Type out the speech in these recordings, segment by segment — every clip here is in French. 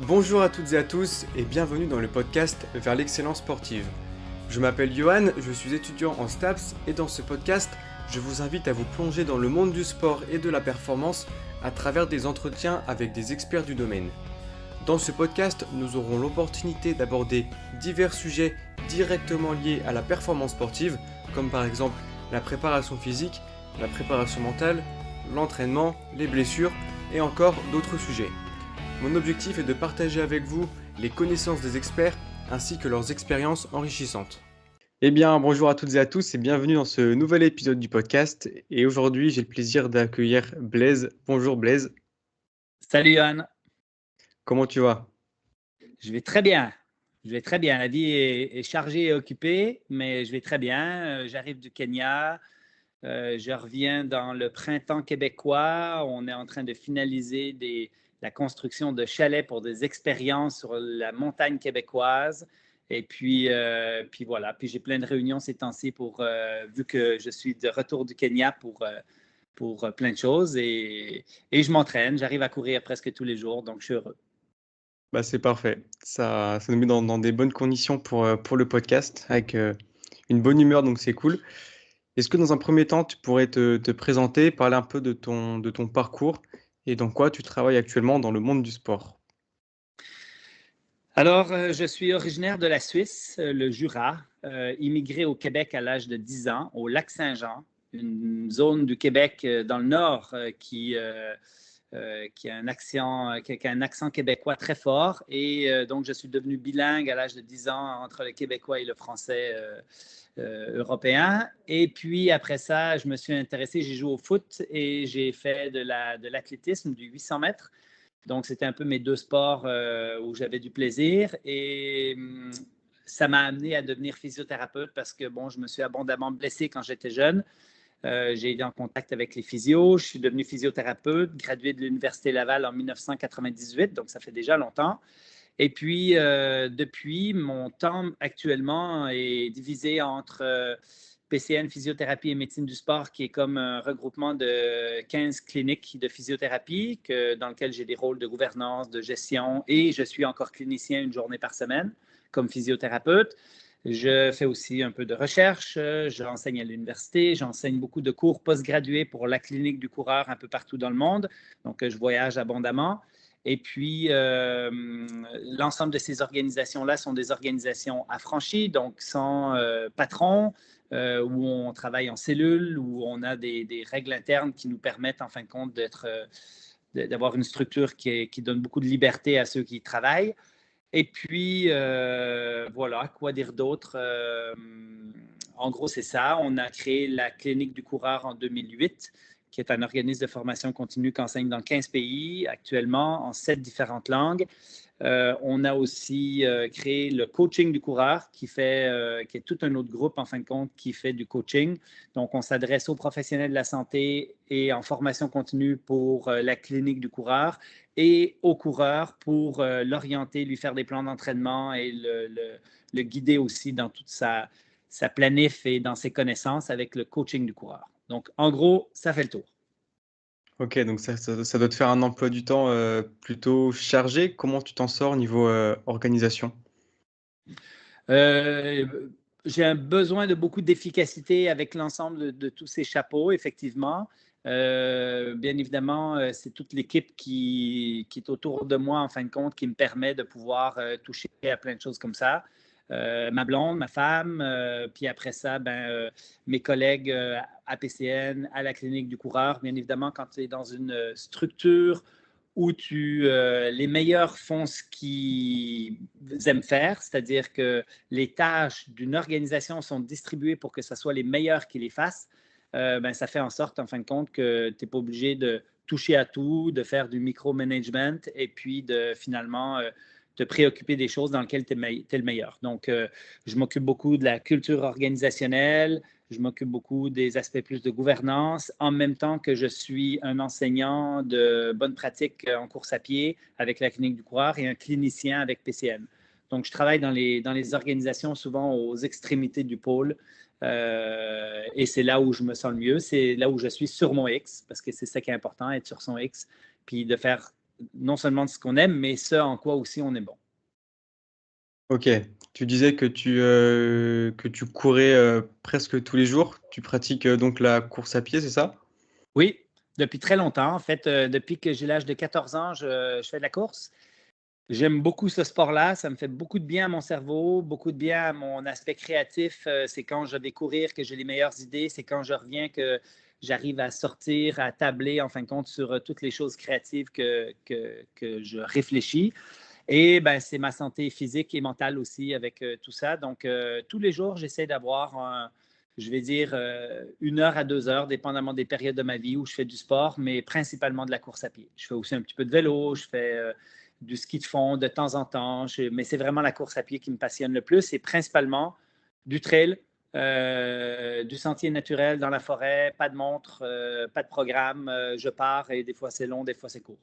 Bonjour à toutes et à tous et bienvenue dans le podcast Vers l'excellence sportive. Je m'appelle Johan, je suis étudiant en STAPS et dans ce podcast, je vous invite à vous plonger dans le monde du sport et de la performance à travers des entretiens avec des experts du domaine. Dans ce podcast, nous aurons l'opportunité d'aborder divers sujets directement liés à la performance sportive, comme par exemple la préparation physique, la préparation mentale, l'entraînement, les blessures et encore d'autres sujets. Mon objectif est de partager avec vous les connaissances des experts ainsi que leurs expériences enrichissantes. Eh bien, bonjour à toutes et à tous et bienvenue dans ce nouvel épisode du podcast. Et aujourd'hui, j'ai le plaisir d'accueillir Blaise. Bonjour Blaise, Salut Johan, comment tu vas? je vais très bien. Je vais très bien. La vie est chargée et occupée, mais je vais très bien. J'arrive du Kenya. Je reviens dans le printemps québécois. On est en train de finaliser la construction de chalets pour des expériences sur la montagne québécoise. Et puis voilà. Puis j'ai plein de réunions ces temps-ci vu que je suis de retour du Kenya pour plein de choses. Et je m'entraîne. J'arrive à courir presque tous les jours, donc je suis heureux. Bah, c'est parfait. Ça nous met dans des bonnes conditions pour le podcast, avec une bonne humeur, donc c'est cool. Est-ce que dans un premier temps, tu pourrais te présenter, parler un peu de ton parcours et dans quoi tu travailles actuellement dans le monde du sport? Alors, je suis originaire de la Suisse, le Jura, immigré au Québec à l'âge de 10 ans, au Lac-Saint-Jean, une zone du Québec dans le nord qui a un accent québécois très fort. Et donc, je suis devenu bilingue à l'âge de 10 ans entre le québécois et le français européen. Et puis, après ça, je me suis intéressé, j'ai joué au foot et j'ai fait de l'athlétisme, du 800 mètres. Donc, c'était un peu mes deux sports où j'avais du plaisir. Et ça m'a amené à devenir physiothérapeute parce que, bon, je me suis abondamment blessé quand j'étais jeune. J'ai été en contact avec les physios. Je suis devenu physiothérapeute, gradué de l'Université Laval en 1998, donc ça fait déjà longtemps. Et puis, depuis, mon temps actuellement est divisé entre PCN, physiothérapie et médecine du sport, qui est comme un regroupement de 15 cliniques de physiothérapie dans lequel j'ai des rôles de gouvernance, de gestion, et je suis encore clinicien une journée par semaine comme physiothérapeute. Je fais aussi un peu de recherche, j'enseigne à l'université, j'enseigne beaucoup de cours postgradués pour la clinique du coureur un peu partout dans le monde, donc je voyage abondamment. Et puis, l'ensemble de ces organisations-là sont des organisations affranchies, donc sans patron, où on travaille en cellule, où on a des règles internes qui nous permettent, en fin de compte, d'avoir une structure qui donne beaucoup de liberté à ceux qui travaillent. Et puis, voilà, quoi dire d'autre? En gros, c'est ça. On a créé la Clinique du coureur en 2008, qui est un organisme de formation continue qui enseigne dans 15 pays actuellement en 7 différentes langues. On a aussi créé le coaching du coureur, qui est tout un autre groupe, en fin de compte, qui fait du coaching. Donc, on s'adresse aux professionnels de la santé et en formation continue pour la clinique du coureur et au coureur pour l'orienter, lui faire des plans d'entraînement et le guider aussi dans toute sa planif et dans ses connaissances avec le coaching du coureur. Donc, en gros, ça fait le tour. Ok, donc ça doit te faire un emploi du temps plutôt chargé. Comment tu t'en sors niveau organisation? Euh, j'ai un besoin de beaucoup d'efficacité avec l'ensemble de tous ces chapeaux, effectivement. Bien évidemment, c'est toute l'équipe qui est autour de moi, en fin de compte, qui me permet de pouvoir toucher à plein de choses comme ça. Ma blonde, ma femme, puis après ça, mes collègues à PCN, à la clinique du coureur. Bien évidemment, quand tu es dans une structure où les meilleurs font ce qu'ils aiment faire, c'est-à-dire que les tâches d'une organisation sont distribuées pour que ce soit les meilleurs qui les fassent, ça fait en sorte, en fin de compte, que tu n'es pas obligé de toucher à tout, de faire du micromanagement et puis de finalement te préoccuper des choses dans lesquelles tu es le meilleur. Donc, je m'occupe beaucoup de la culture organisationnelle, je m'occupe beaucoup des aspects plus de gouvernance, en même temps que je suis un enseignant de bonnes pratiques en course à pied avec la clinique du coureur et un clinicien avec PCN. Donc, je travaille dans les organisations souvent aux extrémités du pôle et c'est là où je me sens le mieux. C'est là où je suis sur mon X parce que c'est ça qui est important, être sur son X, puis de faire non seulement de ce qu'on aime, mais ce en quoi aussi on est bon. OK. Tu disais que tu courais, presque tous les jours. Tu pratiques, donc la course à pied, c'est ça? Oui, depuis très longtemps. En fait, depuis que j'ai l'âge de 14 ans, je fais de la course. J'aime beaucoup ce sport-là. Ça me fait beaucoup de bien à mon cerveau, beaucoup de bien à mon aspect créatif. C'est quand je vais courir que j'ai les meilleures idées. C'est quand je reviens que j'arrive à sortir, à tabler, en fin de compte, sur toutes les choses créatives que je réfléchis. Et ben, c'est ma santé physique et mentale aussi avec tout ça. Donc, tous les jours, j'essaie d'avoir, je vais dire, 1 heure à 2 heures, dépendamment des périodes de ma vie où je fais du sport, mais principalement de la course à pied. Je fais aussi un petit peu de vélo, je fais du ski de fond de temps en temps, mais c'est vraiment la course à pied qui me passionne le plus et principalement du trail, du sentier naturel dans la forêt, pas de montre, pas de programme. Je pars et des fois c'est long, des fois c'est court.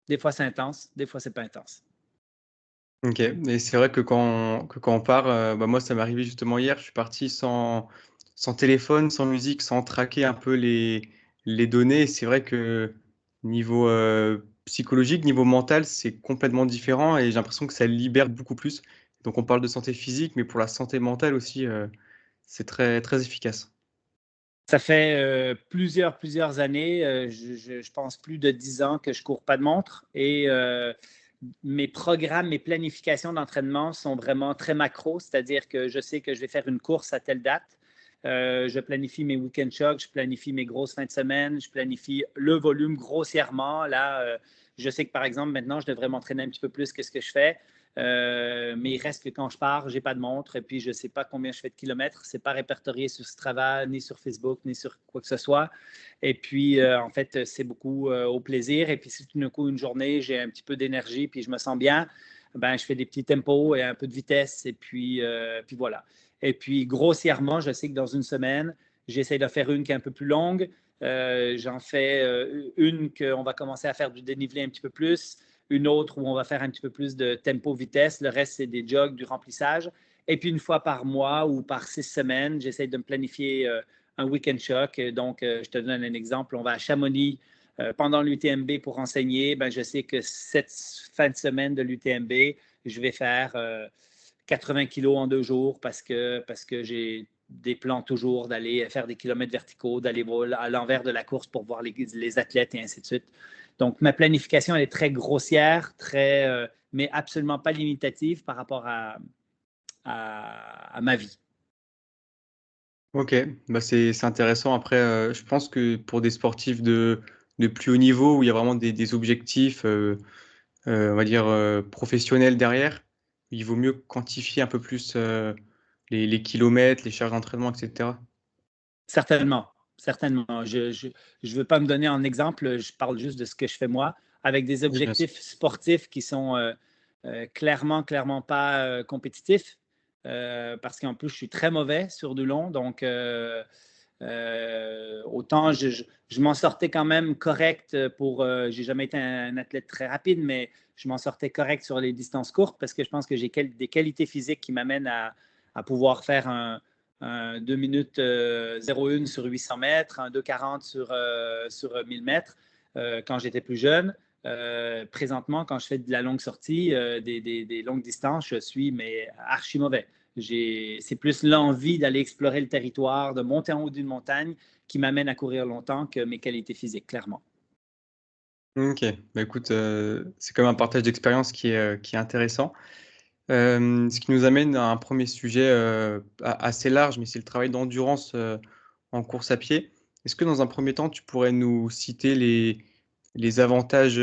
Des fois c'est intense, des fois c'est pas intense. OK, et c'est vrai que quand on part, bah, moi, ça m'est arrivé justement hier. Je suis parti sans téléphone, sans musique, sans traquer un peu les données, et c'est vrai que niveau, psychologique, niveau mental, c'est complètement différent et j'ai l'impression que ça libère beaucoup plus. Donc on parle de santé physique, mais pour la santé mentale aussi, c'est très, très efficace. Ça fait plusieurs années, je pense plus de 10 ans que je cours pas de montre et mes programmes, mes planifications d'entraînement sont vraiment très macro, c'est-à-dire que je sais que je vais faire une course à telle date. Je planifie mes week-end shocks, je planifie mes grosses fins de semaine, je planifie le volume grossièrement. Là, je sais que par exemple, maintenant, je devrais m'entraîner un petit peu plus que ce que je fais. Mais il reste que quand je pars, je n'ai pas de montre et puis je ne sais pas combien je fais de kilomètres. Ce n'est pas répertorié sur Strava, ni sur Facebook, ni sur quoi que ce soit. Et puis, en fait, c'est beaucoup au plaisir. Et puis, si tout d'un coup, une journée, j'ai un petit peu d'énergie puis je me sens bien, ben, je fais des petits tempos et un peu de vitesse. Et puis voilà. Et puis, grossièrement, je sais que dans une semaine, j'essaie de faire une qui est un peu plus longue. J'en fais une qu'on va commencer à faire du dénivelé un petit peu plus, une autre où on va faire un petit peu plus de tempo vitesse. Le reste, c'est des jogs, du remplissage. Et puis, une fois par mois ou par 6 semaines, j'essaie de me planifier un week-end choc. Donc, je te donne un exemple. On va à Chamonix pendant l'UTMB pour enseigner. Ben, je sais que cette fin de semaine de l'UTMB, je vais faire 80 kilos en 2 jours parce que j'ai des plans toujours d'aller faire des kilomètres verticaux, d'aller à l'envers de la course pour voir les athlètes et ainsi de suite. Donc, ma planification, elle est très grossière, mais absolument pas limitative par rapport à ma vie. OK, bah, c'est intéressant. Après, je pense que pour des sportifs de plus haut niveau, où il y a vraiment des objectifs, on va dire, professionnels derrière, il vaut mieux quantifier un peu plus, les kilomètres, les charges d'entraînement, et cetera. Certainement, certainement. Je veux pas me donner en exemple, je parle juste de ce que je fais moi, avec des Oui, bien sûr. objectifs sportifs qui sont clairement pas compétitifs, parce qu'en plus, je suis très mauvais sur du long. Donc, autant je m'en sortais quand même correct pour. J'ai jamais été un athlète très rapide, mais je m'en sortais correct sur les distances courtes parce que je pense que j'ai des qualités physiques qui m'amènent à pouvoir faire un 2 minutes 01 sur 800 mètres, un 2,40 sur 1000 mètres quand j'étais plus jeune. Présentement, quand je fais de la longue sortie, des longues distances, je suis mais archi mauvais. C'est plus l'envie d'aller explorer le territoire, de monter en haut d'une montagne qui m'amène à courir longtemps que mes qualités physiques, clairement. OK. Bah, écoute, c'est quand même un partage d'expérience qui est intéressant. Ce qui nous amène à un premier sujet, assez large, mais c'est le travail d'endurance, en course à pied. Est-ce que dans un premier temps, tu pourrais nous citer les avantages,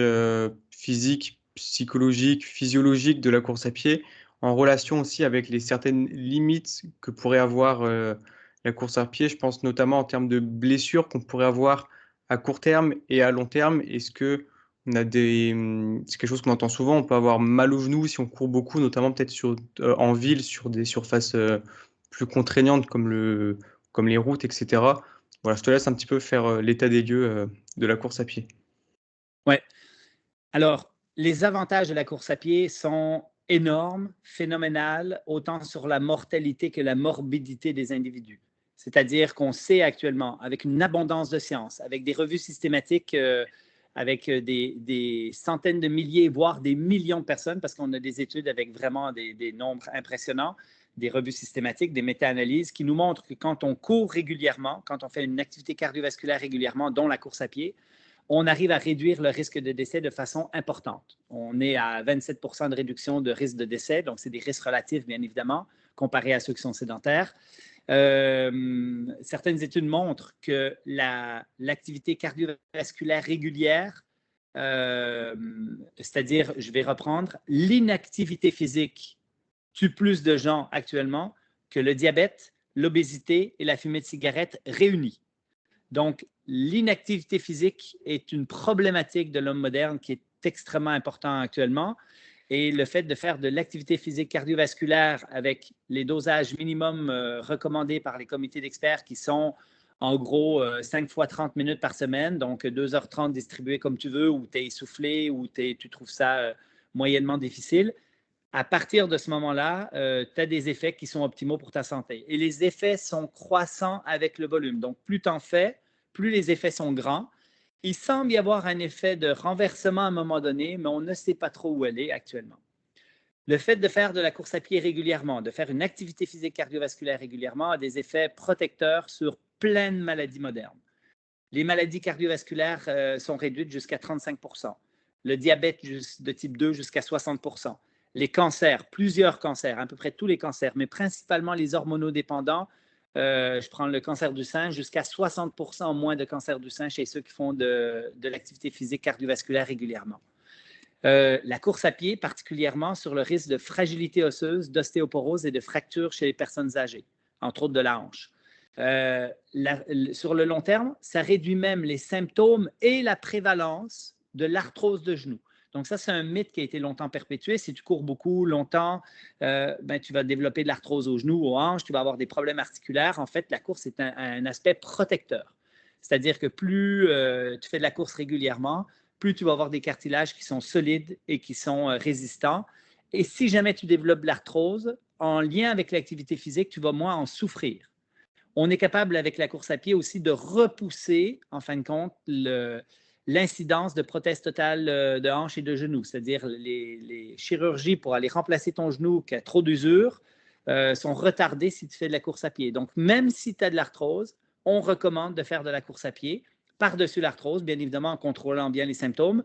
physiques, psychologiques, physiologiques de la course à pied, en relation aussi avec les certaines limites que pourrait avoir, la course à pied? Je pense notamment en termes de blessures qu'on pourrait avoir à court terme et à long terme. Est-ce qu'on a c'est quelque chose qu'on entend souvent, on peut avoir mal aux genoux si on court beaucoup, notamment peut-être en ville, sur des surfaces, plus contraignantes comme les routes, et cetera. Voilà, je te laisse un petit peu faire, l'état des lieux, de la course à pied. Ouais. Alors, les avantages de la course à pied sont énormes, phénoménales, autant sur la mortalité que la morbidité des individus. C'est-à-dire qu'on sait actuellement, avec une abondance de sciences, avec des revues systématiques avec des centaines de milliers, voire des millions de personnes, parce qu'on a des études avec vraiment des nombres impressionnants, des revues systématiques, des méta-analyses qui nous montrent que quand on court régulièrement, quand on fait une activité cardiovasculaire régulièrement, dont la course à pied, on arrive à réduire le risque de décès de façon importante. On est à 27 % de réduction de risque de décès, donc c'est des risques relatifs, bien évidemment, comparés à ceux qui sont sédentaires. Certaines études montrent que l'activité cardiovasculaire régulière, c'est-à-dire, je vais reprendre, l'inactivité physique tue plus de gens actuellement que le diabète, l'obésité et la fumée de cigarette réunis. Donc, l'inactivité physique est une problématique de l'homme moderne qui est extrêmement importante actuellement. Et le fait de faire de l'activité physique cardiovasculaire avec les dosages minimums recommandés par les comités d'experts qui sont en gros 5 fois 30 minutes par semaine, donc 2h30 distribué comme tu veux, ou tu es essoufflé, ou tu trouves ça moyennement difficile. À partir de ce moment-là, tu as des effets qui sont optimaux pour ta santé. Et les effets sont croissants avec le volume. Donc, plus tu en fais, plus les effets sont grands. Il semble y avoir un effet de renversement à un moment donné, mais on ne sait pas trop où elle est actuellement. Le fait de faire de la course à pied régulièrement, de faire une activité physique cardiovasculaire régulièrement, a des effets protecteurs sur plein de maladies modernes. Les maladies cardiovasculaires sont réduites jusqu'à 35 %. Le diabète de type 2 jusqu'à 60 %. Les cancers, plusieurs cancers, à peu près tous les cancers, mais principalement les hormonodépendants. Je prends le cancer du sein, jusqu'à 60 % moins de cancer du sein chez ceux qui font de l'activité physique cardiovasculaire régulièrement. La course à pied, particulièrement sur le risque de fragilité osseuse, d'ostéoporose et de fractures chez les personnes âgées, entre autres de la hanche. Sur le long terme, ça réduit même les symptômes et la prévalence de l'arthrose de genou. Donc ça, c'est un mythe qui a été longtemps perpétué. Si tu cours beaucoup, longtemps, tu vas développer de l'arthrose aux genoux, aux hanches, tu vas avoir des problèmes articulaires. En fait, la course est un aspect protecteur. C'est-à-dire que plus tu fais de la course régulièrement, plus tu vas avoir des cartilages qui sont solides et qui sont résistants. Et si jamais tu développes de l'arthrose, en lien avec l'activité physique, tu vas moins en souffrir. On est capable, avec la course à pied aussi, de repousser, en fin de compte, l'incidence de prothèse totale de hanche et de genou, c'est-à-dire les chirurgies pour aller remplacer ton genou qui a trop d'usure sont retardées si tu fais de la course à pied. Donc, même si tu as de l'arthrose, on recommande de faire de la course à pied par-dessus l'arthrose, bien évidemment en contrôlant bien les symptômes,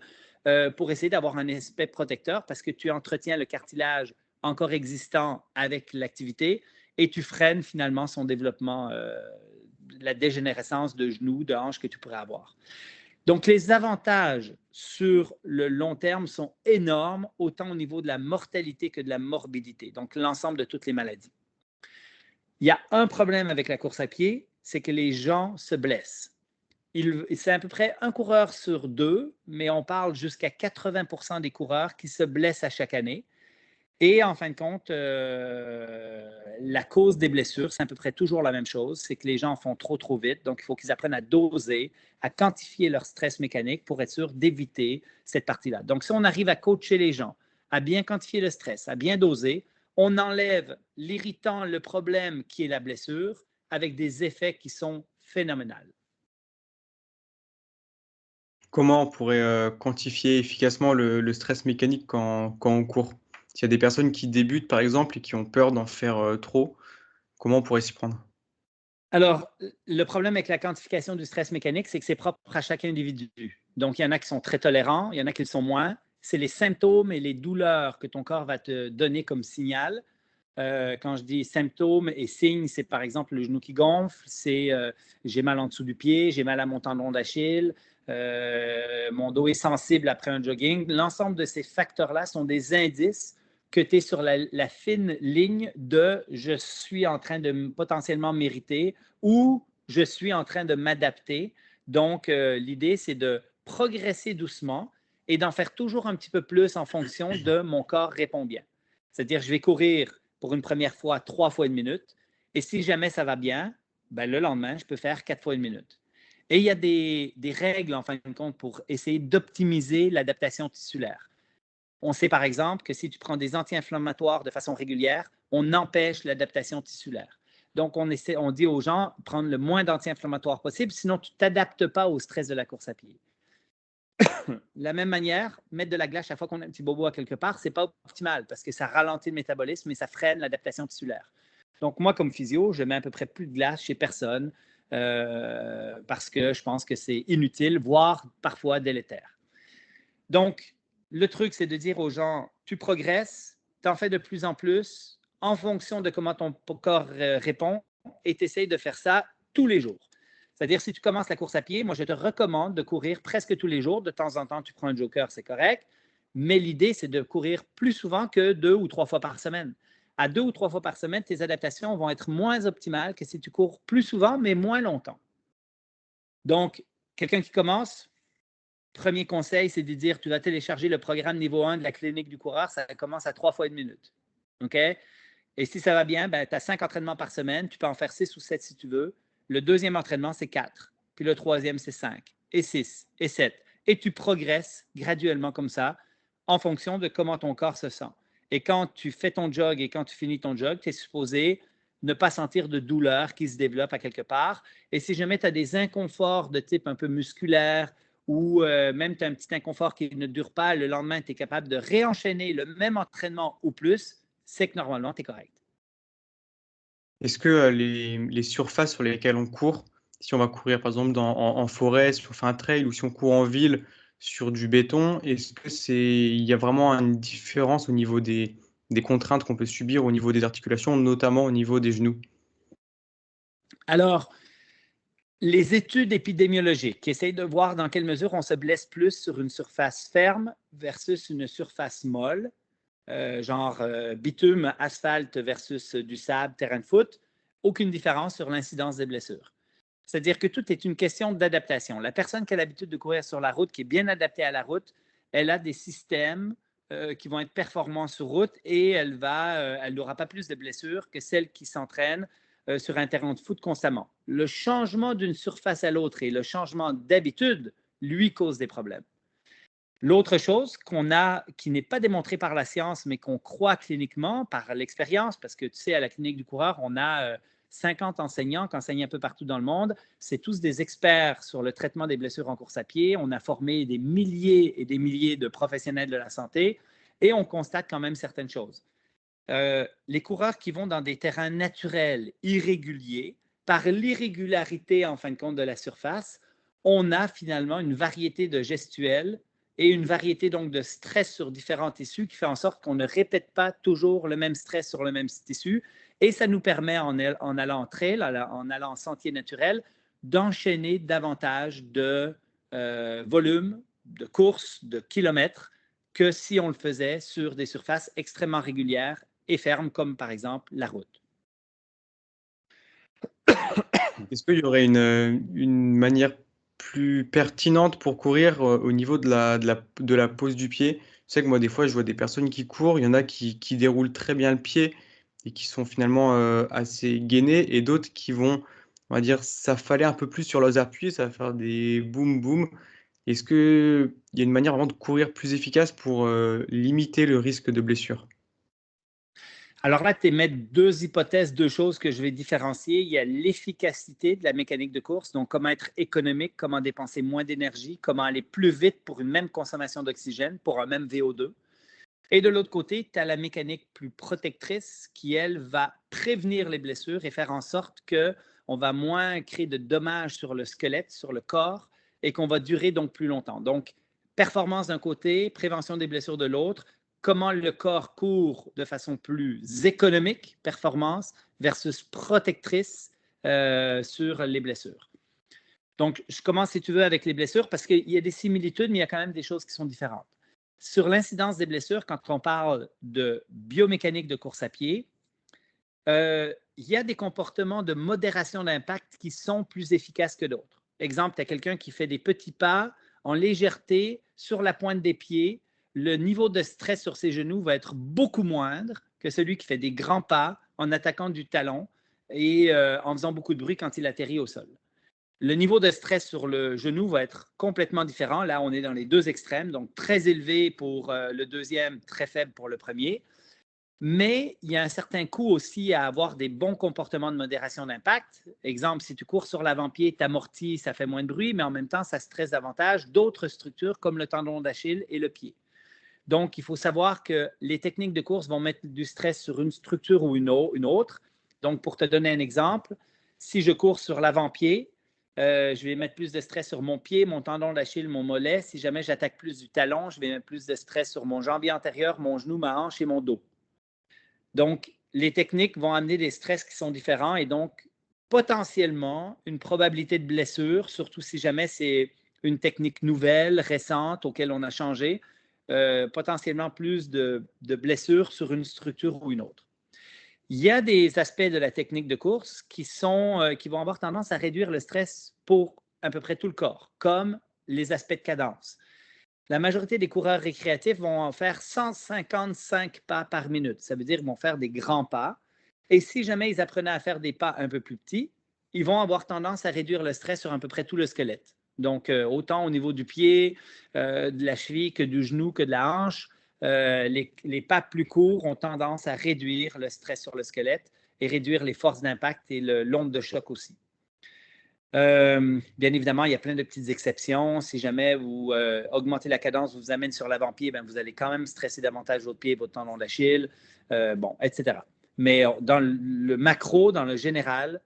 pour essayer d'avoir un aspect protecteur parce que tu entretiens le cartilage encore existant avec l'activité et tu freines finalement son développement, la dégénérescence de genoux, de hanches que tu pourrais avoir. Donc, les avantages sur le long terme sont énormes, autant au niveau de la mortalité que de la morbidité, donc l'ensemble de toutes les maladies. Il y a un problème avec la course à pied, c'est que les gens se blessent. C'est à peu près un coureur sur deux, mais on parle jusqu'à 80 % des coureurs qui se blessent à chaque année. Et en fin de compte, la cause des blessures, c'est à peu près toujours la même chose, c'est que les gens font trop vite. Donc, il faut qu'ils apprennent à doser, à quantifier leur stress mécanique pour être sûr d'éviter cette partie-là. Donc, si on arrive à coacher les gens, à bien quantifier le stress, à bien doser, on enlève l'irritant, le problème qui est la blessure, avec des effets qui sont phénoménaux. Comment on pourrait quantifier efficacement le stress mécanique quand on court? S'il y a des personnes qui débutent, par exemple, et qui ont peur d'en faire trop, comment on pourrait s'y prendre? Alors, le problème avec la quantification du stress mécanique, c'est que c'est propre à chaque individu. Donc, il y en a qui sont très tolérants, il y en a qui le sont moins. C'est les symptômes et les douleurs que ton corps va te donner comme signal. Quand je dis symptômes et signes, c'est par exemple le genou qui gonfle, c'est j'ai mal en dessous du pied, j'ai mal à mon tendon d'Achille, mon dos est sensible après un jogging. L'ensemble de ces facteurs-là sont des indices que tu es sur la fine ligne de je suis en train de potentiellement mériter ou je suis en train de m'adapter. Donc, l'idée, c'est de progresser doucement et d'en faire toujours un petit peu plus en fonction de mon corps répond bien. C'est-à-dire, je vais courir pour une première fois 3 fois une minute et si jamais ça va bien, ben, le lendemain, je peux faire 4 fois une minute. Et il y a des règles, en fin de compte, pour essayer d'optimiser l'adaptation tissulaire. On sait par exemple que si tu prends des anti-inflammatoires de façon régulière, on empêche l'adaptation tissulaire. Donc, on dit aux gens de prendre le moins d'anti-inflammatoires possible, sinon tu ne t'adaptes pas au stress de la course à pied. la même manière, mettre de la glace chaque fois qu'on a un petit bobo à quelque part, ce n'est pas optimal parce que ça ralentit le métabolisme et ça freine l'adaptation tissulaire. Donc, moi, comme physio, je mets à peu près plus de glace chez personne parce que je pense que c'est inutile, voire parfois délétère. Donc, le truc, c'est de dire aux gens, tu progresses, tu en fais de plus en plus en fonction de comment ton corps répond et tu essayes de faire ça tous les jours. C'est-à-dire, si tu commences la course à pied, moi, je te recommande de courir presque tous les jours. De temps en temps, tu prends un joker, c'est correct. Mais l'idée, c'est de courir plus souvent que 2 ou 3 fois par semaine. À 2 ou 3 fois par semaine, tes adaptations vont être moins optimales que si tu cours plus souvent, mais moins longtemps. Donc, quelqu'un qui commence, premier conseil, c'est de dire, tu vas télécharger le programme niveau 1 de la clinique du coureur. Ça commence à 3 fois 1 minute. OK? Et si ça va bien, ben, tu as 5 entraînements par semaine. Tu peux en faire 6 ou 7 si tu veux. Le deuxième entraînement, c'est 4. Puis le troisième, c'est 5 et 6 et 7. Et tu progresses graduellement comme ça en fonction de comment ton corps se sent. Et quand tu fais ton jog et quand tu finis ton jog, tu es supposé ne pas sentir de douleur qui se développe à quelque part. Et si jamais tu as des inconforts de type un peu musculaire ou même tu as un petit inconfort qui ne dure pas, le lendemain, tu es capable de réenchaîner le même entraînement ou plus, c'est que normalement, tu es correct. Est-ce que les surfaces sur lesquelles on court, si on va courir par exemple en forêt, si on fait un trail ou si on court en ville sur du béton, est-ce que il y a vraiment une différence au niveau des contraintes qu'on peut subir au niveau des articulations, notamment au niveau des genoux? Alors, les études épidémiologiques qui essayent de voir dans quelle mesure on se blesse plus sur une surface ferme versus une surface molle, genre bitume, asphalte versus du sable, terrain de foot, aucune différence sur l'incidence des blessures. C'est-à-dire que tout est une question d'adaptation. La personne qui a l'habitude de courir sur la route, qui est bien adaptée à la route, elle a des systèmes qui vont être performants sur route et elle n'aura pas plus de blessures que celle qui s'entraîne sur un terrain de foot constamment. Le changement d'une surface à l'autre et le changement d'habitude lui cause des problèmes. L'autre chose qui n'est pas démontrée par la science, mais qu'on croit cliniquement par l'expérience, parce que tu sais, à la clinique du coureur, on a 50 enseignants qui enseignent un peu partout dans le monde. C'est tous des experts sur le traitement des blessures en course à pied. On a formé des milliers et des milliers de professionnels de la santé et on constate quand même certaines choses. Les coureurs qui vont dans des terrains naturels, irréguliers, par l'irrégularité en fin de compte de la surface, on a finalement une variété de gestuels et une variété donc de stress sur différents tissus qui fait en sorte qu'on ne répète pas toujours le même stress sur le même tissu. Et ça nous permet, en allant en trail, en allant en sentier naturel, d'enchaîner davantage de volume, de courses, de kilomètres, que si on le faisait sur des surfaces extrêmement régulières et fermes, comme par exemple la route. Est-ce qu'il y aurait une manière plus pertinente pour courir au niveau de la pose du pied? Je sais que moi, des fois, je vois des personnes qui courent, il y en a qui déroulent très bien le pied et qui sont finalement assez gainés, et d'autres qui vont, on va dire, s'affaler un peu plus sur leurs appuis, ça va faire des boum boum. Est-ce qu'il y a une manière vraiment de courir plus efficace pour limiter le risque de blessure? Alors là, tu émets deux hypothèses, deux choses que je vais différencier. Il y a l'efficacité de la mécanique de course, donc comment être économique, comment dépenser moins d'énergie, comment aller plus vite pour une même consommation d'oxygène, pour un même VO2. Et de l'autre côté, tu as la mécanique plus protectrice qui, elle, va prévenir les blessures et faire en sorte qu'on va moins créer de dommages sur le squelette, sur le corps, et qu'on va durer donc plus longtemps. Donc, performance d'un côté, prévention des blessures de l'autre, comment le corps court de façon plus économique, performance, versus protectrice sur les blessures. Donc, je commence, si tu veux, avec les blessures parce qu'il y a des similitudes, mais il y a quand même des choses qui sont différentes. Sur l'incidence des blessures, quand on parle de biomécanique de course à pied, il y a des comportements de modération d'impact qui sont plus efficaces que d'autres. Exemple, tu as quelqu'un qui fait des petits pas en légèreté sur la pointe des pieds. Le niveau de stress sur ses genoux va être beaucoup moindre que celui qui fait des grands pas en attaquant du talon et en faisant beaucoup de bruit quand il atterrit au sol. Le niveau de stress sur le genou va être complètement différent. Là, on est dans les deux extrêmes, donc très élevé pour le deuxième, très faible pour le premier. Mais il y a un certain coût aussi à avoir des bons comportements de modération d'impact. Exemple, si tu cours sur l'avant-pied, tu amortis, ça fait moins de bruit, mais en même temps, ça stresse davantage d'autres structures comme le tendon d'Achille et le pied. Donc, il faut savoir que les techniques de course vont mettre du stress sur une structure ou une autre. Donc, pour te donner un exemple, si je cours sur l'avant-pied, je vais mettre plus de stress sur mon pied, mon tendon d'Achille, mon mollet. Si jamais j'attaque plus du talon, je vais mettre plus de stress sur mon jambier antérieur, mon genou, ma hanche et mon dos. Donc, les techniques vont amener des stress qui sont différents et donc potentiellement une probabilité de blessure, surtout si jamais c'est une technique nouvelle, récente, auquel on a changé, potentiellement plus de blessures sur une structure ou une autre. Il y a des aspects de la technique de course qui vont avoir tendance à réduire le stress pour à peu près tout le corps, comme les aspects de cadence. La majorité des coureurs récréatifs vont en faire 155 pas par minute. Ça veut dire qu'ils vont faire des grands pas. Et si jamais ils apprenaient à faire des pas un peu plus petits, ils vont avoir tendance à réduire le stress sur à peu près tout le squelette. Donc, autant au niveau du pied, de la cheville que du genou, que de la hanche, les pas plus courts ont tendance à réduire le stress sur le squelette et réduire les forces d'impact et l'onde de choc aussi. Bien évidemment, il y a plein de petites exceptions. Si jamais vous augmentez la cadence, vous amène sur l'avant-pied, vous allez quand même stresser davantage votre pied, votre tendon d'Achille, etc. Mais dans le macro, dans le général,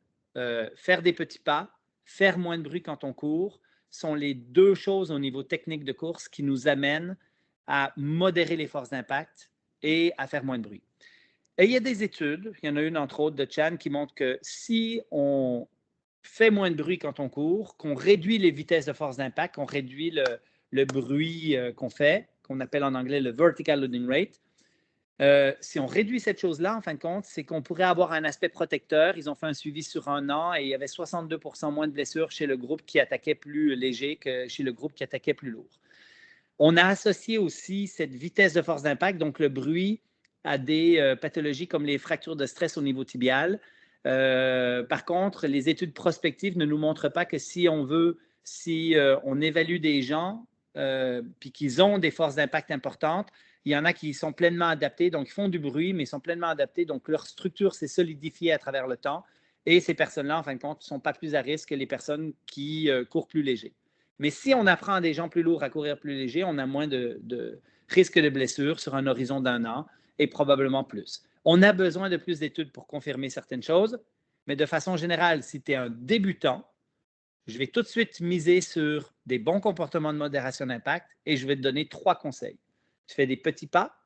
faire des petits pas, faire moins de bruit quand on court, sont les deux choses au niveau technique de course qui nous amènent à modérer les forces d'impact et à faire moins de bruit. Et il y a des études, il y en a une entre autres de Chan qui montre que si on fait moins de bruit quand on court, qu'on réduit les vitesses de force d'impact, qu'on réduit le bruit qu'on fait, qu'on appelle en anglais le vertical loading rate. Si on réduit cette chose-là, en fin de compte, c'est qu'on pourrait avoir un aspect protecteur. Ils ont fait un suivi sur 1 an et il y avait 62% moins de blessures chez le groupe qui attaquait plus léger que chez le groupe qui attaquait plus lourd. On a associé aussi cette vitesse de force d'impact, donc le bruit, à des pathologies comme les fractures de stress au niveau tibial. Par contre, les études prospectives ne nous montrent pas que si on évalue des gens puis qu'ils ont des forces d'impact importantes, il y en a qui sont pleinement adaptés, donc ils font du bruit, mais ils sont pleinement adaptés, donc leur structure s'est solidifiée à travers le temps. Et ces personnes-là, en fin de compte, ne sont pas plus à risque que les personnes qui courent plus léger. Mais si on apprend à des gens plus lourds à courir plus léger, on a moins de risque de blessure sur un horizon d'1 an et probablement plus. On a besoin de plus d'études pour confirmer certaines choses, mais de façon générale, si tu es un débutant, je vais tout de suite miser sur des bons comportements de modération d'impact et je vais te donner 3 conseils. Tu fais des petits pas,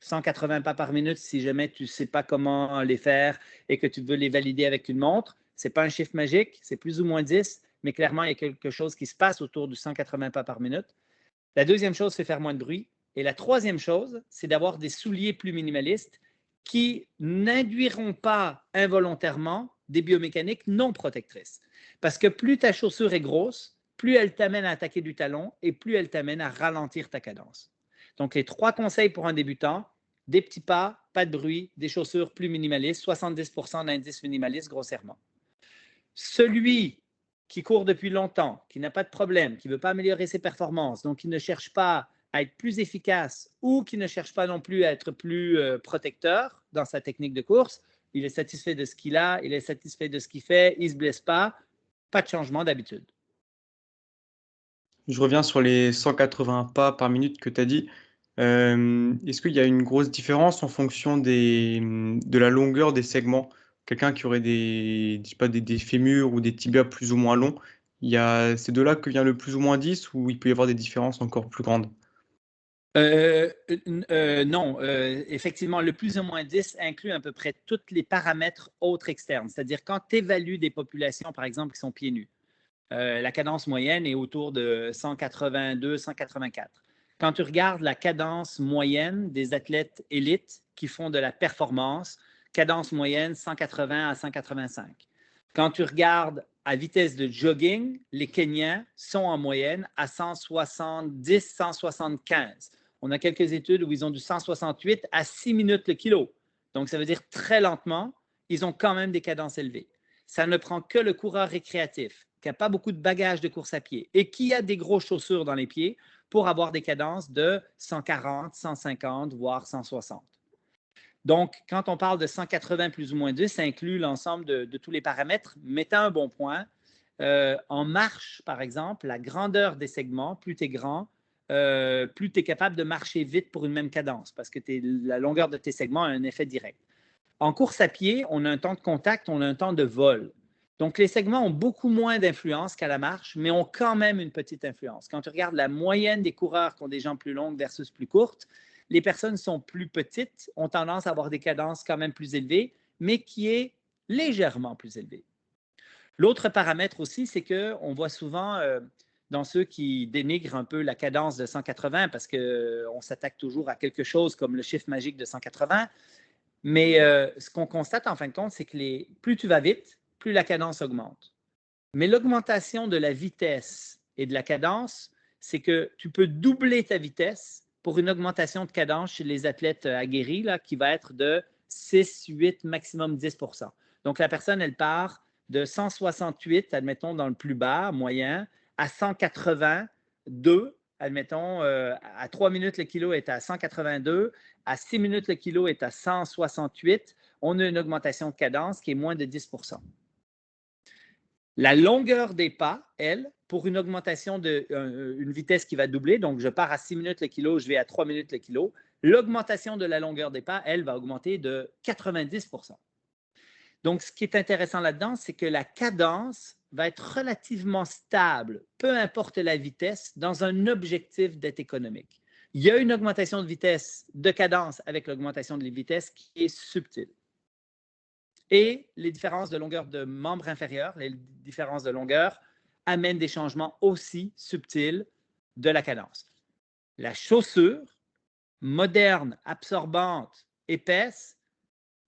180 pas par minute si jamais tu ne sais pas comment les faire et que tu veux les valider avec une montre. Ce n'est pas un chiffre magique, c'est plus ou moins 10, mais clairement, il y a quelque chose qui se passe autour du 180 pas par minute. La deuxième chose, c'est faire moins de bruit. Et la troisième chose, c'est d'avoir des souliers plus minimalistes qui n'induiront pas involontairement des biomécaniques non protectrices. Parce que plus ta chaussure est grosse, plus elle t'amène à attaquer du talon et plus elle t'amène à ralentir ta cadence. Donc, les 3 conseils pour un débutant, des petits pas, pas de bruit, des chaussures plus minimalistes, 70% d'indice minimaliste grossièrement. Celui qui court depuis longtemps, qui n'a pas de problème, qui ne veut pas améliorer ses performances, donc qui ne cherche pas à être plus efficace ou qui ne cherche pas non plus à être plus protecteur dans sa technique de course, il est satisfait de ce qu'il a, il est satisfait de ce qu'il fait, il ne se blesse pas de changement d'habitude. Je reviens sur les 180 pas par minute que tu as dit. Est-ce qu'il y a une grosse différence en fonction de la longueur des segments? Quelqu'un qui aurait je sais pas, des fémurs ou des tibias plus ou moins longs, c'est de là que vient le plus ou moins 10 ou il peut y avoir des différences encore plus grandes? Non, effectivement, le plus ou moins 10 inclut à peu près tous les paramètres autres externes. C'est-à-dire quand tu évalues des populations, par exemple, qui sont pieds nus, la cadence moyenne est autour de 182, 184. Quand tu regardes la cadence moyenne des athlètes élites qui font de la performance, cadence moyenne 180 à 185. Quand tu regardes à vitesse de jogging, les Kenyans sont en moyenne à 170, 175. On a quelques études où ils ont du 168 à 6 minutes le kilo. Donc, ça veut dire très lentement, ils ont quand même des cadences élevées. Ça ne prend que le coureur récréatif qui n'a pas beaucoup de bagages de course à pied et qui a des grosses chaussures dans les pieds pour avoir des cadences de 140, 150, voire 160. Donc, quand on parle de 180 plus ou moins 10, ça inclut l'ensemble de tous les paramètres. Mettons un bon point. En marche, par exemple, la grandeur des segments, plus tu es grand, plus tu es capable de marcher vite pour une même cadence parce que la longueur de tes segments a un effet direct. En course à pied, on a un temps de contact, on a un temps de vol. Donc, les segments ont beaucoup moins d'influence qu'à la marche, mais ont quand même une petite influence. Quand tu regardes la moyenne des coureurs qui ont des jambes plus longues versus plus courtes, les personnes sont plus petites, ont tendance à avoir des cadences quand même plus élevées, mais qui est légèrement plus élevée. L'autre paramètre aussi, c'est qu'on voit souvent dans ceux qui dénigrent un peu la cadence de 180 parce qu'on s'attaque toujours à quelque chose comme le chiffre magique de 180. Mais ce qu'on constate en fin de compte, c'est que plus tu vas vite, plus la cadence augmente. Mais l'augmentation de la vitesse et de la cadence, c'est que tu peux doubler ta vitesse pour une augmentation de cadence chez les athlètes aguerris là, qui va être de 6, 8, maximum 10 %. Donc, la personne, elle part de 168, admettons, dans le plus bas, moyen, à 182, admettons, à 3 minutes, le kilo est à 182, à 6 minutes, le kilo est à 168. On a une augmentation de cadence qui est moins de 10 %. La longueur des pas, elle, pour une augmentation d'une vitesse qui va doubler, donc je pars à 6 minutes le kilo, je vais à 3 minutes le kilo, l'augmentation de la longueur des pas, elle, va augmenter de 90 %. Donc, ce qui est intéressant là-dedans, c'est que la cadence va être relativement stable, peu importe la vitesse, dans un objectif d'être économique. Il y a une augmentation de vitesse, de cadence avec l'augmentation de vitesse qui est subtile. Et les différences de longueur de membres inférieurs, les différences de longueur, amènent des changements aussi subtils de la cadence. La chaussure, moderne, absorbante, épaisse,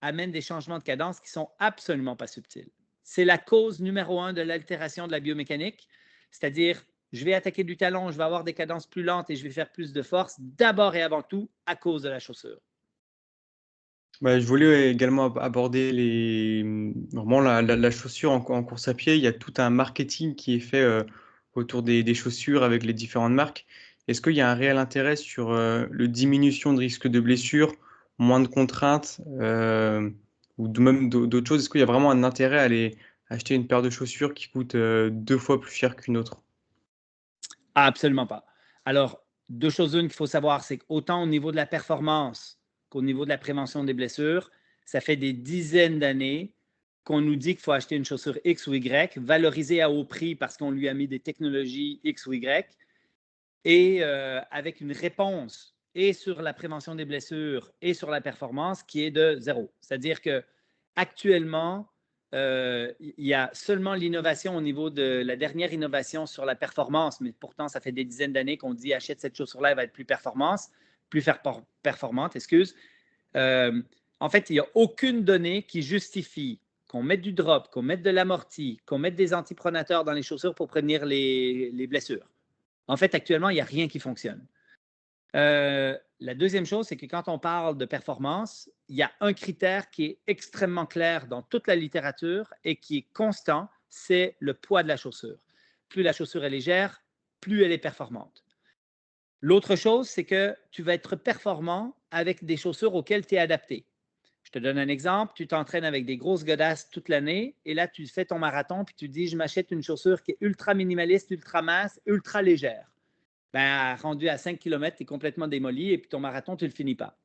amène des changements de cadence qui ne sont absolument pas subtils. C'est la cause numéro 1 de l'altération de la biomécanique, c'est-à-dire je vais attaquer du talon, je vais avoir des cadences plus lentes et je vais faire plus de force, d'abord et avant tout à cause de la chaussure. Je voulais également aborder vraiment la chaussure en course à pied. Il y a tout un marketing qui est fait autour des chaussures avec les différentes marques. Est-ce qu'il y a un réel intérêt sur le diminution de risque de blessure, moins de contraintes ou même d'autres choses? Est-ce qu'il y a vraiment un intérêt à aller acheter une paire de chaussures qui coûte 2 fois plus cher qu'une autre? Ah, absolument pas. Alors, deux choses une qu'il faut savoir, c'est qu'autant au niveau de la performance qu'au niveau de la prévention des blessures, ça fait des dizaines d'années qu'on nous dit qu'il faut acheter une chaussure X ou Y, valorisée à haut prix parce qu'on lui a mis des technologies X ou Y, et avec une réponse et sur la prévention des blessures et sur la performance qui est de zéro. C'est-à-dire qu'actuellement, il y a seulement l'innovation au niveau de la dernière innovation sur la performance, mais pourtant, ça fait des dizaines d'années qu'on dit achète cette chaussure-là, elle va être plus performante. En fait, il n'y a aucune donnée qui justifie qu'on mette du drop, qu'on mette de l'amorti, qu'on mette des antipronateurs dans les chaussures pour prévenir les blessures. En fait, actuellement, il n'y a rien qui fonctionne. La deuxième chose, c'est que quand on parle de performance, il y a un critère qui est extrêmement clair dans toute la littérature et qui est constant, c'est le poids de la chaussure. Plus la chaussure est légère, plus elle est performante. L'autre chose, c'est que tu vas être performant avec des chaussures auxquelles tu es adapté. Je te donne un exemple, tu t'entraînes avec des grosses godasses toute l'année et là, tu fais ton marathon puis tu dis, je m'achète une chaussure qui est ultra minimaliste, ultra mince, ultra légère. Ben, rendu à 5 km, tu es complètement démoli et puis ton marathon, tu ne le finis pas.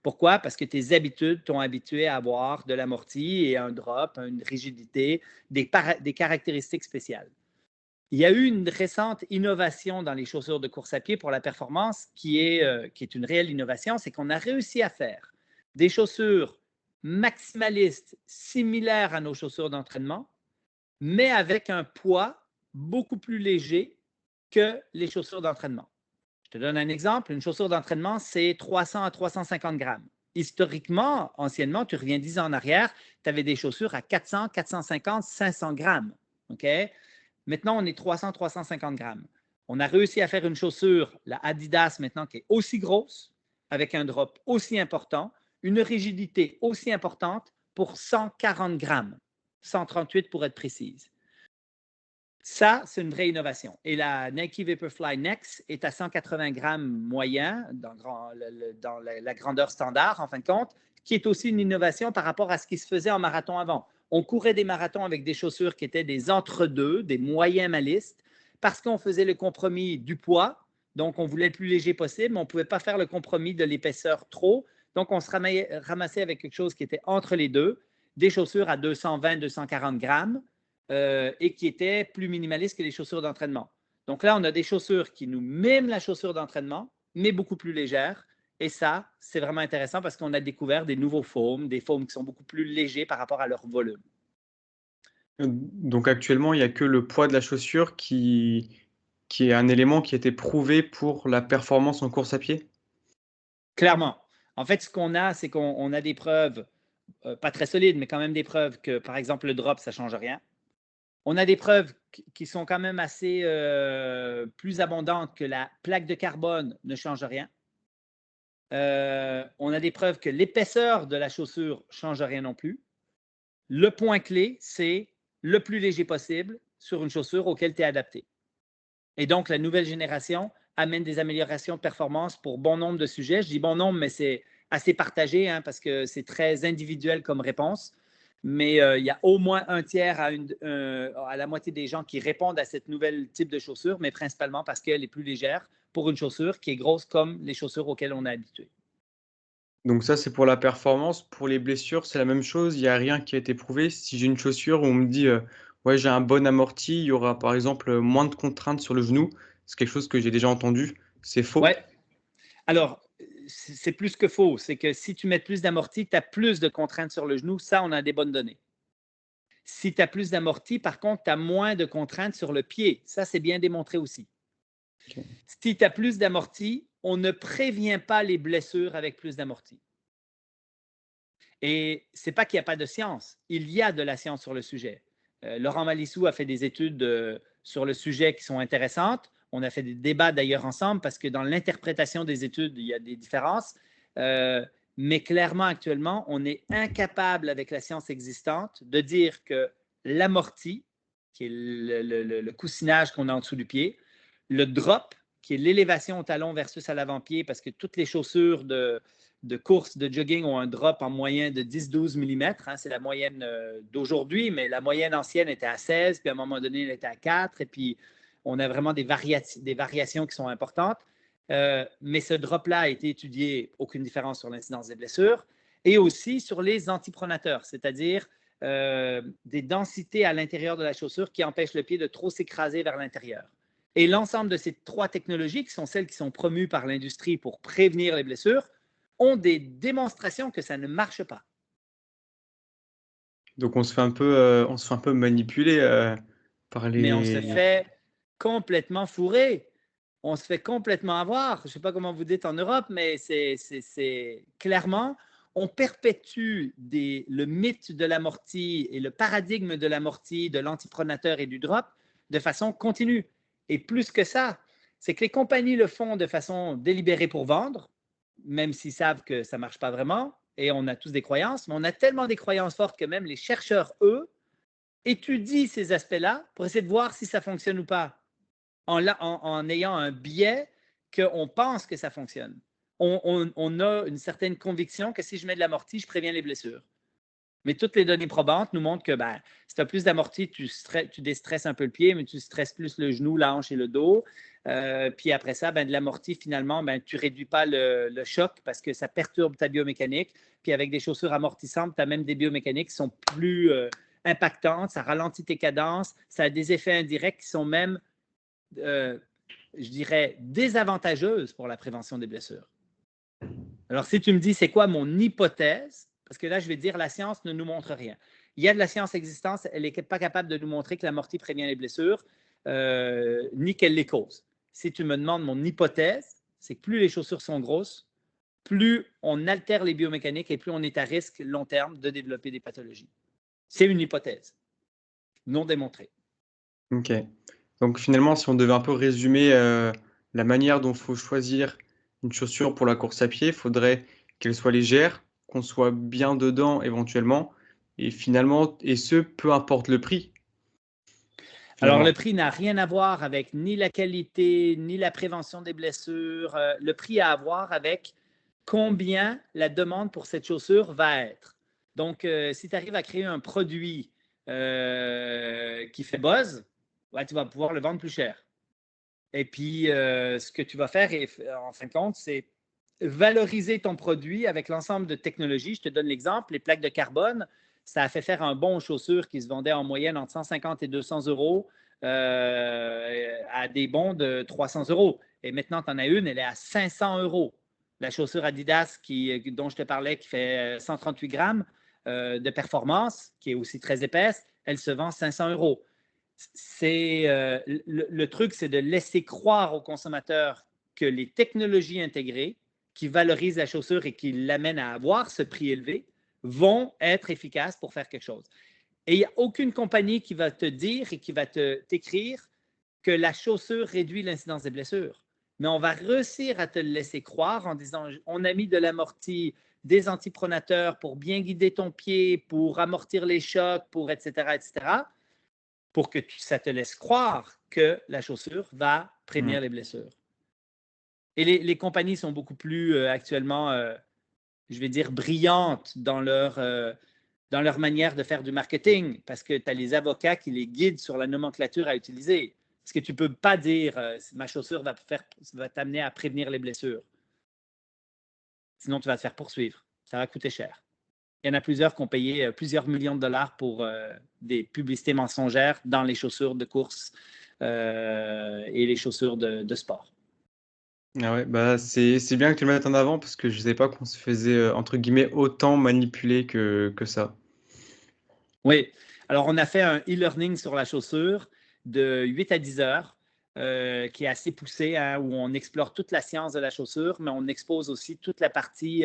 Pourquoi? Parce que tes habitudes t'ont habitué à avoir de l'amorti et un drop, une rigidité, des caractéristiques spéciales. Il y a eu une récente innovation dans les chaussures de course à pied pour la performance qui est une réelle innovation, c'est qu'on a réussi à faire des chaussures maximalistes similaires à nos chaussures d'entraînement, mais avec un poids beaucoup plus léger que les chaussures d'entraînement. Je te donne un exemple. Une chaussure d'entraînement, c'est 300 à 350 grammes. Historiquement, anciennement, tu reviens 10 ans en arrière, tu avais des chaussures à 400, 450, 500 grammes. OK? Maintenant, on est 300, 350 grammes. On a réussi à faire une chaussure, la Adidas maintenant, qui est aussi grosse, avec un drop aussi important, une rigidité aussi importante pour 140 grammes, 138 pour être précise. Ça, c'est une vraie innovation. Et la Nike Vaporfly Next est à 180 grammes moyen dans la grandeur standard, en fin de compte. qui est aussi une innovation par rapport à ce qui se faisait en marathon avant. On courait des marathons avec des chaussures qui étaient des entre-deux, des moyens malistes, parce qu'on faisait le compromis du poids. Donc, on voulait le plus léger possible, mais on ne pouvait pas faire le compromis de l'épaisseur trop. Donc, on se ramassait avec quelque chose qui était entre les deux, des chaussures à 220-240 grammes et qui étaient plus minimalistes que les chaussures d'entraînement. Donc là, on a des chaussures qui nous miment la chaussure d'entraînement, mais beaucoup plus légères. Et ça, c'est vraiment intéressant parce qu'on a découvert des nouveaux foams, des foams qui sont beaucoup plus légers par rapport à leur volume. Donc actuellement, il n'y a que le poids de la chaussure qui est un élément qui a été prouvé pour la performance en course à pied? Clairement. En fait, ce qu'on a, c'est qu'on a des preuves, pas très solides, mais quand même des preuves que, par exemple, le drop, ça ne change rien. On a des preuves qui sont quand même assez plus abondantes que la plaque de carbone ne change rien. On a des preuves que l'épaisseur de la chaussure ne change rien non plus. Le point clé, c'est le plus léger possible sur une chaussure auquel tu es adapté. Et donc, la nouvelle génération amène des améliorations de performance pour bon nombre de sujets. Je dis bon nombre, mais c'est assez partagé hein, parce que c'est très individuel comme réponse. Mais il y a au moins un tiers à la moitié des gens qui répondent à cette nouvelle type de chaussure, mais principalement parce qu'elle est plus légère pour une chaussure qui est grosse comme les chaussures auxquelles on est habitué. Donc ça, c'est pour la performance. Pour les blessures, c'est la même chose. Il n'y a rien qui a été prouvé. Si j'ai une chaussure où on me dit, ouais, j'ai un bon amorti, il y aura par exemple moins de contraintes sur le genou. C'est quelque chose que j'ai déjà entendu. C'est faux. Ouais. Alors, c'est plus que faux. C'est que si tu mets plus d'amorti, tu as plus de contraintes sur le genou. Ça, on a des bonnes données. Si tu as plus d'amorti, par contre, tu as moins de contraintes sur le pied. Ça, c'est bien démontré aussi. Ok. Si tu as plus d'amorti, on ne prévient pas les blessures avec plus d'amorti. Et ce n'est pas qu'il n'y a pas de science. Il y a de la science sur le sujet. Laurent Malissou a fait des études sur le sujet qui sont intéressantes. On a fait des débats d'ailleurs ensemble parce que dans l'interprétation des études, il y a des différences. Mais clairement, actuellement, on est incapable avec la science existante de dire que l'amorti, qui est le coussinage qu'on a en dessous du pied, le drop, qui est l'élévation au talon versus à l'avant-pied, parce que toutes les chaussures de course, de jogging ont un drop en moyenne de 10-12 mm. Hein, c'est la moyenne d'aujourd'hui, mais la moyenne ancienne était à 16, puis à un moment donné, elle était à 4, et puis on a vraiment des variations qui sont importantes. Mais ce drop-là a été étudié, aucune différence sur l'incidence des blessures, et aussi sur les antipronateurs, c'est-à-dire des densités à l'intérieur de la chaussure qui empêchent le pied de trop s'écraser vers l'intérieur. Et l'ensemble de ces trois technologies, qui sont celles qui sont promues par l'industrie pour prévenir les blessures, ont des démonstrations que ça ne marche pas. Donc on se fait un peu manipuler par Mais on se les. fait complètement fourrer. On se fait complètement avoir. Je ne sais pas comment vous dites en Europe, mais c'est clairement, on perpétue le mythe de l'amorti et le paradigme de l'amorti, de l'antipronateur et du drop de façon continue. Et plus que ça, c'est que les compagnies le font de façon délibérée pour vendre, même s'ils savent que ça ne marche pas vraiment, et on a tous des croyances, mais on a tellement des croyances fortes que même les chercheurs, eux, étudient ces aspects-là pour essayer de voir si ça fonctionne ou pas, en ayant un biais qu'on pense que ça fonctionne. On a une certaine conviction que si je mets de l'amorti, je préviens les blessures. Mais toutes les données probantes nous montrent que si tu as plus d'amorti, tu déstresses un peu le pied, mais tu stresses plus le genou, la hanche et le dos. Puis après ça, de l'amorti, finalement, tu ne réduis pas le choc parce que ça perturbe ta biomécanique. Puis avec des chaussures amortissantes, tu as même des biomécaniques qui sont plus impactantes, ça ralentit tes cadences, ça a des effets indirects qui sont même, je dirais, désavantageuses pour la prévention des blessures. Alors, si tu me dis, c'est quoi mon hypothèse? Parce que là, je vais dire, la science ne nous montre rien. Il y a de la science existante, elle n'est pas capable de nous montrer que l'amorti prévient les blessures, ni qu'elle les cause. Si tu me demandes mon hypothèse, c'est que plus les chaussures sont grosses, plus on altère les biomécaniques et plus on est à risque long terme de développer des pathologies. C'est une hypothèse non démontrée. Ok. Donc finalement, si on devait un peu résumer la manière dont il faut choisir une chaussure pour la course à pied, il faudrait qu'elle soit légère, qu'on soit bien dedans éventuellement, et finalement, et ce, peu importe le prix. Alors, le Finalement. prix n'a rien à voir avec ni la qualité, ni la prévention des blessures. Le prix a à voir avec combien la demande pour cette chaussure va être. Donc, si tu arrives à créer un produit qui fait buzz, ouais, tu vas pouvoir le vendre plus cher. Et puis, ce que tu vas faire, en fin de compte, c'est valoriser ton produit avec l'ensemble de technologies. Je te donne l'exemple, les plaques de carbone, ça a fait faire un bon aux chaussures qui se vendaient en moyenne entre 150 et 200 euros à des bons de 300 euros. Et maintenant, tu en as une, elle est à 500 euros. La chaussure Adidas dont je te parlais, qui fait 138 grammes de performance, qui est aussi très épaisse, elle se vend 500 euros. Le truc, c'est de laisser croire aux consommateurs que les technologies intégrées qui valorisent la chaussure et qui l'amènent à avoir ce prix élevé vont être efficaces pour faire quelque chose. Et il n'y a aucune compagnie qui va te dire et qui va t'écrire que la chaussure réduit l'incidence des blessures. Mais on va réussir à te le laisser croire en disant on a mis de l'amorti, des antipronateurs pour bien guider ton pied, pour amortir les chocs, pour etc., etc., pour que ça te laisse croire que la chaussure va prévenir les blessures. Et les compagnies sont beaucoup plus actuellement, je vais dire, brillantes dans leur manière de faire du marketing parce que tu as les avocats qui les guident sur la nomenclature à utiliser. Parce que tu ne peux pas dire ma chaussure va t'amener à prévenir les blessures. Sinon, tu vas te faire poursuivre. Ça va coûter cher. Il y en a plusieurs qui ont payé plusieurs millions de dollars pour des publicités mensongères dans les chaussures de course et les chaussures de sport. Ah ouais, bah c'est bien que tu le mettes en avant parce que je ne savais pas qu'on se faisait, entre guillemets, autant manipuler que ça. Oui. Alors, on a fait un e-learning sur la chaussure de 8 à 10 heures qui est assez poussé, hein, où on explore toute la science de la chaussure, mais on expose aussi toute la partie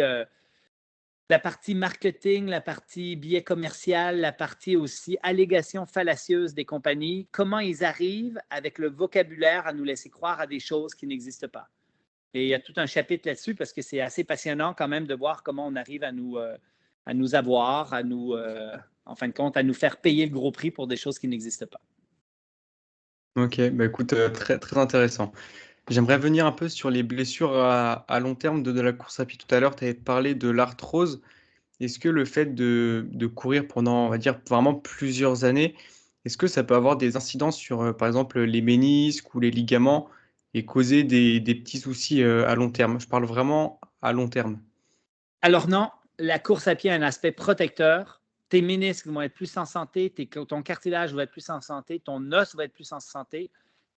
marketing, la partie biais commercial, la partie aussi allégation fallacieuse des compagnies, comment ils arrivent avec le vocabulaire à nous laisser croire à des choses qui n'existent pas. Et il y a tout un chapitre là-dessus parce que c'est assez passionnant quand même de voir comment on arrive à nous avoir, en fin de compte, à nous faire payer le gros prix pour des choses qui n'existent pas. Ok, bah écoute, très, très intéressant. J'aimerais venir un peu sur les blessures à long terme de la course à pied. Tout à l'heure, tu avais parlé de l'arthrose. Est-ce que le fait de courir pendant, on va dire, vraiment plusieurs années, est-ce que ça peut avoir des incidences sur, par exemple, les ménisques ou les ligaments et causer des petits soucis à long terme? Je parle vraiment à long terme. Alors non, la course à pied a un aspect protecteur. Tes ménisques vont être plus en santé, ton cartilage va être plus en santé, ton os va être plus en santé.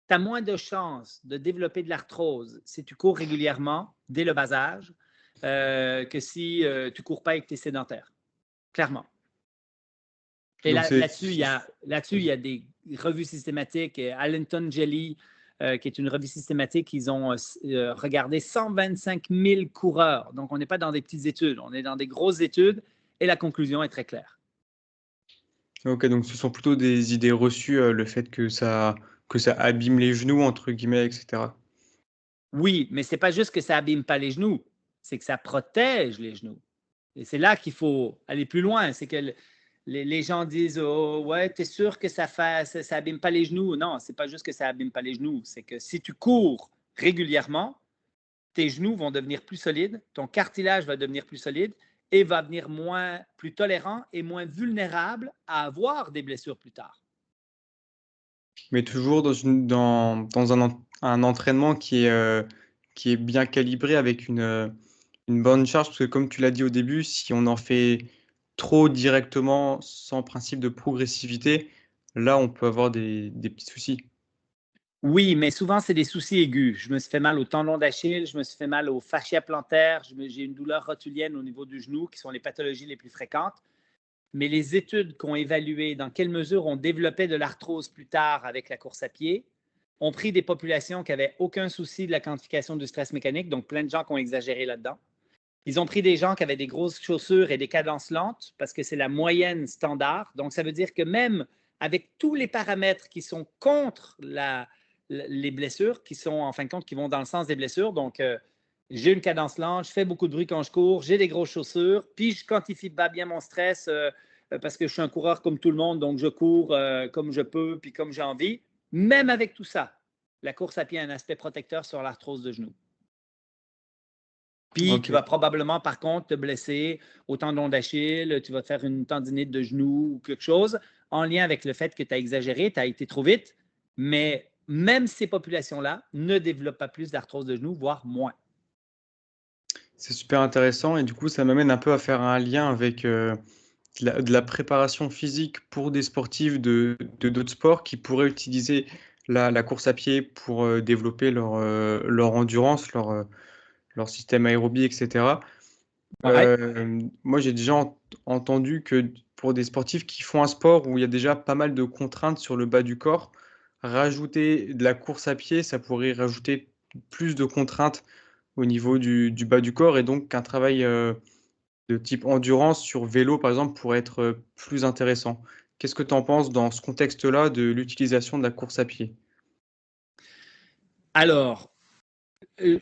Tu as moins de chances de développer de l'arthrose si tu cours régulièrement dès le bas âge que si tu ne cours pas et que tu es sédentaire. Clairement. Et Donc là-dessus, il y a des revues systématiques. Allenton Jelly, qui est une revue systématique, ils ont regardé 125 000 coureurs. Donc, on n'est pas dans des petites études, on est dans des grosses études et la conclusion est très claire. Ok, donc ce sont plutôt des idées reçues, le fait que ça abîme les genoux, entre guillemets, etc. Oui, mais ce n'est pas juste que ça abîme pas les genoux, c'est que ça protège les genoux. Et c'est là qu'il faut aller plus loin. C'est que les gens disent oh, ouais, tu es sûr que ça abîme pas les genoux. Non, c'est pas juste que ça abîme pas les genoux. C'est que si tu cours régulièrement, tes genoux vont devenir plus solides, ton cartilage va devenir plus solide et va devenir plus tolérant et moins vulnérable à avoir des blessures plus tard. Mais toujours dans un entraînement qui est bien calibré avec une bonne charge, parce que comme tu l'as dit au début, si on en fait trop directement, sans principe de progressivité, là, on peut avoir des petits soucis. Oui, mais souvent, c'est des soucis aigus. Je me suis fait mal au tendon d'Achille, je me suis fait mal au fascia plantaire, j'ai une douleur rotulienne au niveau du genou, qui sont les pathologies les plus fréquentes. Mais les études qui ont évalué dans quelle mesure on développait de l'arthrose plus tard avec la course à pied ont pris des populations qui n'avaient aucun souci de la quantification du stress mécanique, donc plein de gens qui ont exagéré là-dedans. Ils ont pris des gens qui avaient des grosses chaussures et des cadences lentes parce que c'est la moyenne standard. Donc, ça veut dire que même avec tous les paramètres qui sont contre les blessures, qui sont en fin de compte, qui vont dans le sens des blessures, donc j'ai une cadence lente, je fais beaucoup de bruit quand je cours, j'ai des grosses chaussures, puis je quantifie pas bien mon stress parce que je suis un coureur comme tout le monde, donc je cours comme je peux, puis comme j'ai envie. Même avec tout ça, la course à pied a un aspect protecteur sur l'arthrose de genou. Puis, tu Ok. vas probablement, par contre, te blesser au tendon d'Achille, tu vas te faire une tendinite de genou ou quelque chose en lien avec le fait que tu as exagéré, tu as été trop vite. Mais même ces populations-là ne développent pas plus d'arthrose de genou, voire moins. C'est super intéressant et du coup, ça m'amène un peu à faire un lien avec de la préparation physique pour des sportifs de d'autres sports qui pourraient utiliser la course à pied pour développer leur endurance, leur système aérobie, etc. Ouais. Moi, j'ai déjà entendu que pour des sportifs qui font un sport où il y a déjà pas mal de contraintes sur le bas du corps, rajouter de la course à pied, ça pourrait rajouter plus de contraintes au niveau du bas du corps et donc qu'un travail de type endurance sur vélo, par exemple, pourrait être plus intéressant. Qu'est-ce que tu en penses dans ce contexte-là de l'utilisation de la course à pied? Alors,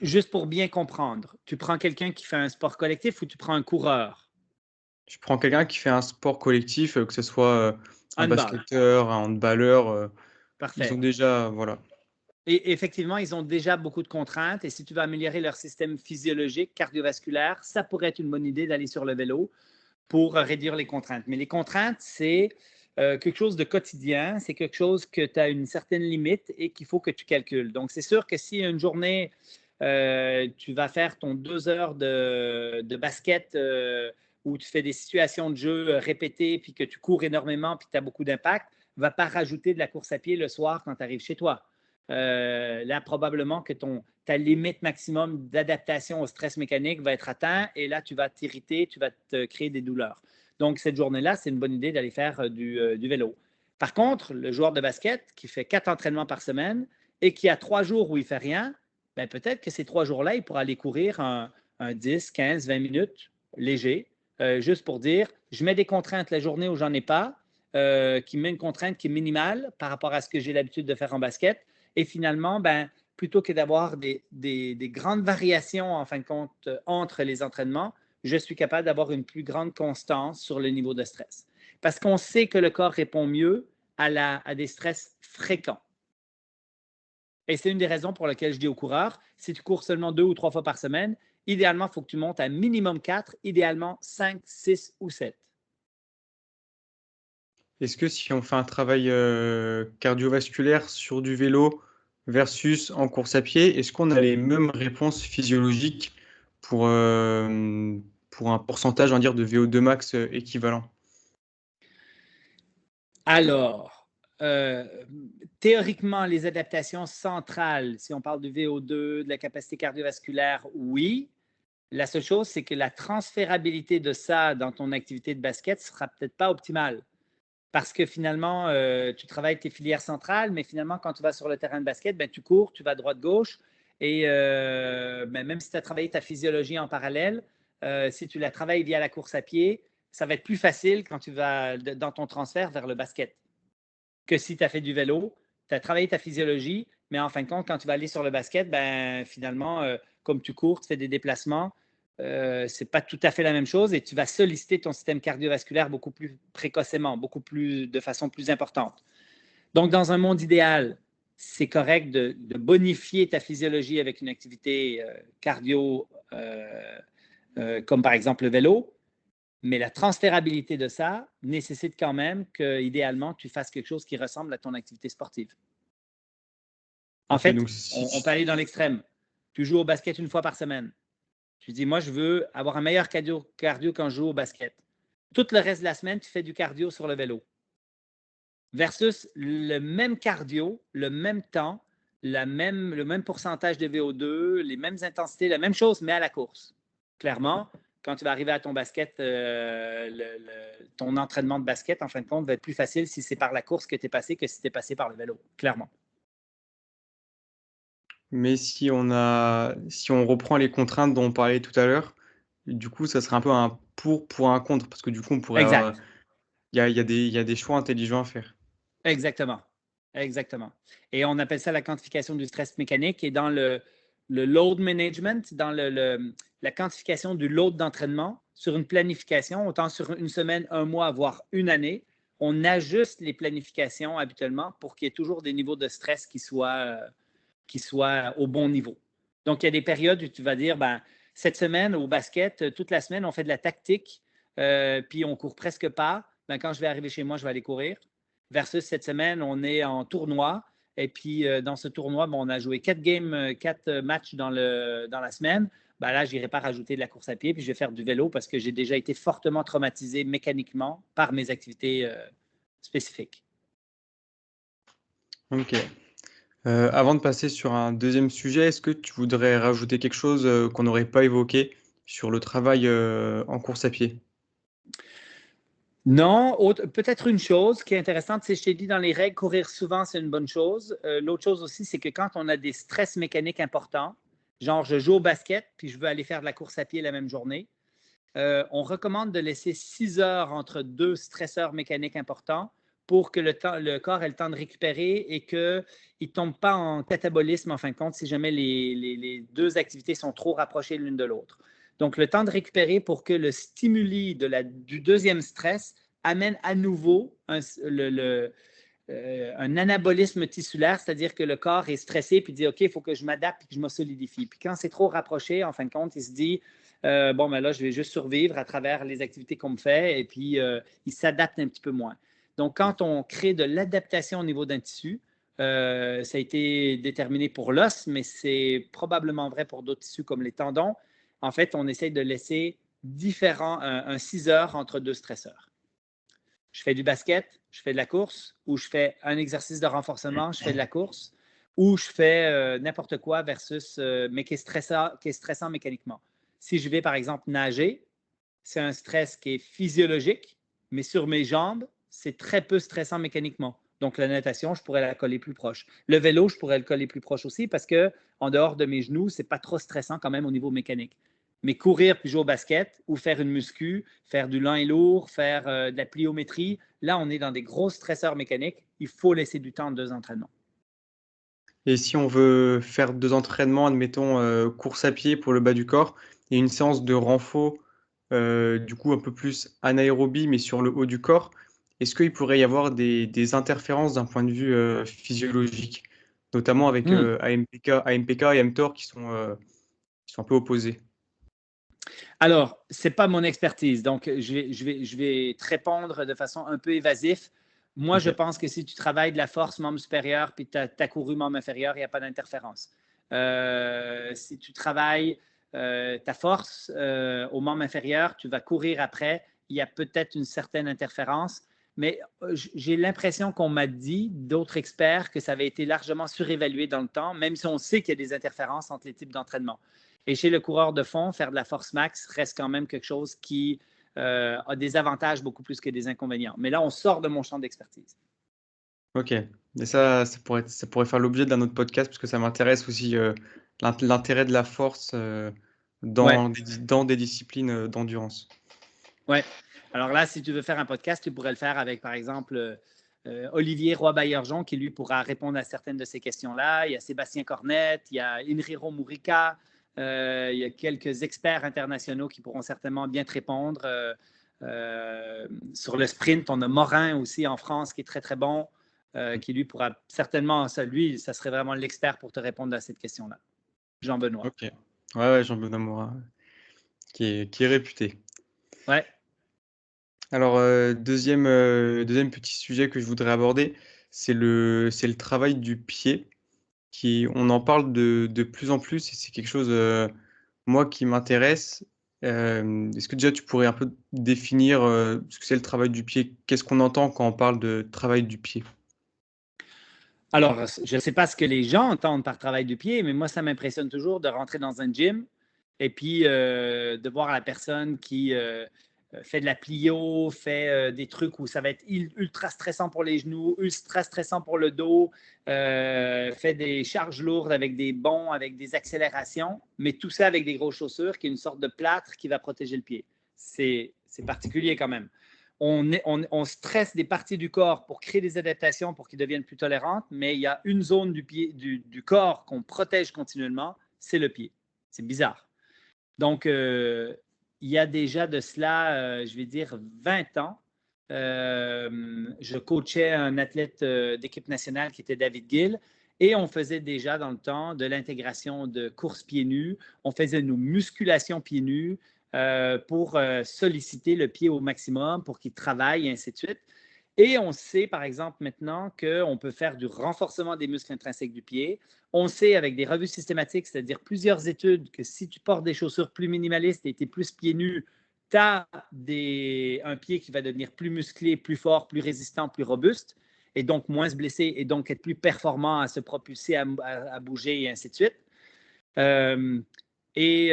juste pour bien comprendre, tu prends quelqu'un qui fait un sport collectif ou tu prends un coureur? Je prends quelqu'un qui fait un sport collectif, que ce soit un Handball. basketteur, un handballeur, ils ont Parfait. déjà, voilà. Et effectivement, ils ont déjà beaucoup de contraintes. Et si tu veux améliorer leur système physiologique, cardiovasculaire, ça pourrait être une bonne idée d'aller sur le vélo pour réduire les contraintes. Mais les contraintes, c'est quelque chose de quotidien. C'est quelque chose que tu as une certaine limite et qu'il faut que tu calcules. Donc, c'est sûr que si une journée, tu vas faire ton 2 heures de basket où tu fais des situations de jeu répétées, puis que tu cours énormément, puis que tu as beaucoup d'impact, ne va pas rajouter de la course à pied le soir quand tu arrives chez toi. Là, probablement que ta limite maximum d'adaptation au stress mécanique va être atteint et là, tu vas t'irriter, tu vas te créer des douleurs. Donc, cette journée-là, c'est une bonne idée d'aller faire du vélo. Par contre, le joueur de basket qui fait 4 entraînements par semaine et qui a 3 jours où il ne fait rien, ben peut-être que ces 3 jours-là, il pourra aller courir un 10, 15, 20 minutes léger, juste pour dire, je mets des contraintes la journée où j'en ai pas, qui met une contrainte qui est minimale par rapport à ce que j'ai l'habitude de faire en basket. Et finalement, ben, plutôt que d'avoir des grandes variations, en fin de compte, entre les entraînements, je suis capable d'avoir une plus grande constance sur le niveau de stress. Parce qu'on sait que le corps répond mieux à des stress fréquents. Et c'est une des raisons pour lesquelles je dis aux coureurs, si tu cours seulement 2 ou 3 fois par semaine, idéalement, il faut que tu montes à minimum 4, idéalement 5, 6 ou 7. Est-ce que si on fait un travail cardiovasculaire sur du vélo versus en course à pied, est-ce qu'on a les mêmes réponses physiologiques pour, pour un pourcentage, on va dire, de VO2 max équivalent? Alors, théoriquement, les adaptations centrales, si on parle du VO2, de la capacité cardiovasculaire, oui. La seule chose, c'est que la transférabilité de ça dans ton activité de basket ne sera peut-être pas optimale. Parce que finalement, tu travailles tes filières centrales, mais finalement, quand tu vas sur le terrain de basket, ben, tu cours, tu vas droite-gauche. Et ben, même si tu as travaillé ta physiologie en parallèle, si tu la travailles via la course à pied, ça va être plus facile quand tu vas dans ton transfert vers le basket que si tu as fait du vélo. Tu as travaillé ta physiologie, mais en fin de compte, quand tu vas aller sur le basket, ben, finalement, comme tu cours, tu fais des déplacements, ce n'est pas tout à fait la même chose et tu vas solliciter ton système cardiovasculaire beaucoup plus précocement, de façon plus importante. Donc, dans un monde idéal, c'est correct de bonifier ta physiologie avec une activité cardio, comme par exemple le vélo, mais la transférabilité de ça nécessite quand même que, idéalement, tu fasses quelque chose qui ressemble à ton activité sportive. En Ok, fait, donc on peut aller dans l'extrême. Tu joues au basket une fois par semaine. Tu dis, moi, je veux avoir un meilleur cardio quand je joue au basket. Tout le reste de la semaine, tu fais du cardio sur le vélo. Versus le même cardio, le même temps, le même pourcentage de VO2, les mêmes intensités, la même chose, mais à la course. Clairement, quand tu vas arriver à ton basket, ton entraînement de basket, en fin de compte, va être plus facile si c'est par la course que tu es passé que si tu es passé par le vélo, clairement. mais si on reprend les contraintes dont on parlait tout à l'heure, du coup, ça serait un peu un pour un contre, parce que du coup, on pourrait avoir, Exact. il y a des choix intelligents à faire. Exactement. Exactement. Et on appelle ça la quantification du stress mécanique. Et dans le load management, dans la quantification du load d'entraînement, sur une planification, autant sur une semaine, un mois, voire une année, on ajuste les planifications habituellement pour qu'il y ait toujours des niveaux de stress qui soient au bon niveau. Donc, il y a des périodes où tu vas dire, ben, Cette semaine, au basket, toute la semaine, on fait de la tactique, puis on court presque pas. Ben, quand je vais arriver chez moi, je vais aller courir. Versus cette semaine, on est en tournoi. Et puis, dans ce tournoi, on a joué 4 matchs dans la semaine. Ben là, je n'irai pas rajouter de la course à pied, puis je vais faire du vélo parce que j'ai déjà été fortement traumatisé mécaniquement par mes activités spécifiques. Ok. Avant de passer sur un deuxième sujet, est-ce que tu voudrais rajouter quelque chose qu'on n'aurait pas évoqué sur le travail en course à pied? Non, peut-être une chose qui est intéressante, c'est je t'ai dit dans les règles, courir souvent, c'est une bonne chose. L'autre chose aussi, c'est que quand on a des stress mécaniques importants, genre je joue au basket puis je veux aller faire de la course à pied la même journée, on recommande de laisser 6 heures entre deux stresseurs mécaniques importants pour que le corps ait le temps de récupérer et qu'il ne tombe pas en catabolisme en fin de compte si jamais les deux activités sont trop rapprochées l'une de l'autre. Donc, le temps de récupérer pour que le stimuli du deuxième stress amène à nouveau un anabolisme tissulaire, c'est-à-dire que le corps est stressé puis dit OK, il faut que je m'adapte et que je me solidifie. Puis quand c'est trop rapproché, en fin de compte, il se dit bon, ben là, je vais juste survivre à travers les activités qu'on me fait et puis il s'adapte un petit peu moins. Donc, quand on crée de l'adaptation au niveau d'un tissu, ça a été déterminé pour l'os, mais c'est probablement vrai pour d'autres tissus comme les tendons. En fait, on essaye de laisser un 6 heures entre deux stresseurs. Je fais du basket, je fais de la course, ou je fais un exercice de renforcement, je fais de la course, ou je fais n'importe quoi mais qui est stressant mécaniquement. Si je vais, par exemple, nager, c'est un stress qui est physiologique, mais sur mes jambes, c'est très peu stressant mécaniquement. Donc, la natation, je pourrais la coller plus proche. Le vélo, je pourrais le coller plus proche aussi parce que en dehors de mes genoux, c'est pas trop stressant quand même au niveau mécanique. Mais courir puis jouer au basket ou faire une muscu, faire du lent et lourd, faire de la pliométrie, là, on est dans des gros stresseurs mécaniques. Il faut laisser du temps de deux entraînements. Et si on veut faire 2 entraînements, admettons, course à pied pour le bas du corps et une séance de renfo, du coup un peu plus anaérobie, mais sur le haut du corps, est-ce qu'il pourrait y avoir des interférences d'un point de vue, physiologique? Notamment avec, Hmm. AMPK et mTOR qui sont un peu opposés. Alors, ce n'est pas mon expertise, donc je vais te répondre de façon un peu évasive. Moi, je OK. pense que si tu travailles de la force membre supérieur puis tu as couru membre inférieur, il n'y a pas d'interférence. Si tu travailles ta force au membre inférieur, tu vas courir après, il y a peut-être une certaine interférence, mais j'ai l'impression qu'on m'a dit, d'autres experts, que ça avait été largement surévalué dans le temps, même si on sait qu'il y a des interférences entre les types d'entraînement. Et chez le coureur de fond, faire de la force max reste quand même quelque chose qui a des avantages beaucoup plus que des inconvénients. Mais là, on sort de mon champ d'expertise. OK. Et ça pourrait faire l'objet d'un autre podcast parce que ça m'intéresse aussi, l'intérêt de la force, Ouais, dans des disciplines, d'endurance. ouais. Alors là, si tu veux faire un podcast, tu pourrais le faire avec, par exemple, Olivier Roy-Baillargeon, qui lui pourra répondre à certaines de ces questions-là. Il y a Sébastien Cornette, il y a Inriro Mourica, il y a quelques experts internationaux qui pourront certainement bien te répondre. Sur le sprint, on a Morin aussi en France qui est très, très bon, qui lui pourra certainement, ça serait vraiment l'expert pour te répondre à cette question-là. Jean-Benoît. OK. Ouais, ouais, Jean-Benoît Morin, qui est réputé. Ouais. Alors, 2e petit sujet que je voudrais aborder, c'est le travail du pied on en parle de plus en plus et c'est quelque chose, moi, qui m'intéresse. Est-ce que déjà tu pourrais un peu définir, ce que c'est le travail du pied? Qu'est-ce qu'on entend quand on parle de travail du pied? Alors, je ne sais pas ce que les gens entendent par travail du pied, mais moi, ça m'impressionne toujours de rentrer dans un gym et puis de voir la personne qui fait de la plio, fait des trucs où ça va être ultra stressant pour les genoux, ultra stressant pour le dos, fait des charges lourdes avec des bonds, avec des accélérations, mais tout ça avec des grosses chaussures qui est une sorte de plâtre qui va protéger le pied. C'est particulier quand même. On stresse des parties du corps pour créer des adaptations pour qu'ils deviennent plus tolérantes, mais il y a une zone du corps qu'on protège continuellement, c'est le pied. C'est bizarre. Donc, il y a déjà de cela, je vais dire, 20 ans, je coachais un athlète d'équipe nationale qui était David Gill. Et on faisait déjà dans le temps de l'intégration de courses pieds nus. On faisait nos musculations pieds nus pour solliciter le pied au maximum, pour qu'il travaille, et ainsi de suite. Et on sait, par exemple, maintenant qu'on peut faire du renforcement des muscles intrinsèques du pied. On sait avec des revues systématiques, c'est-à-dire plusieurs études, que si tu portes des chaussures plus minimalistes et tu es plus pieds nus, tu as un pied qui va devenir plus musclé, plus fort, plus résistant, plus robuste, et donc moins se blesser, et donc être plus performant à se propulser, à bouger, et ainsi de suite. Et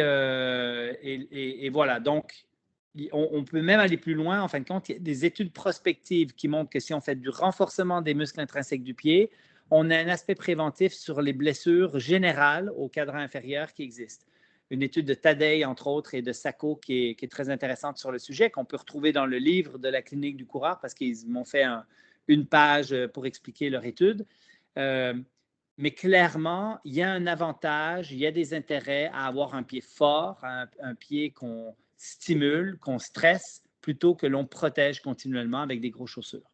voilà, donc on peut même aller plus loin. En fin de compte, il y a des études prospectives qui montrent que si on fait du renforcement des muscles intrinsèques du pied, on a un aspect préventif sur les blessures générales au cadran inférieur qui existent. Une étude de Tadei, entre autres, et de Sacco qui est très intéressante sur le sujet, qu'on peut retrouver dans le livre de la clinique du coureur parce qu'ils m'ont fait une page pour expliquer leur étude. Mais clairement, il y a un avantage, il y a des intérêts à avoir un pied fort, un pied qu'on stimule, qu'on stresse, plutôt que l'on protège continuellement avec des grosses chaussures.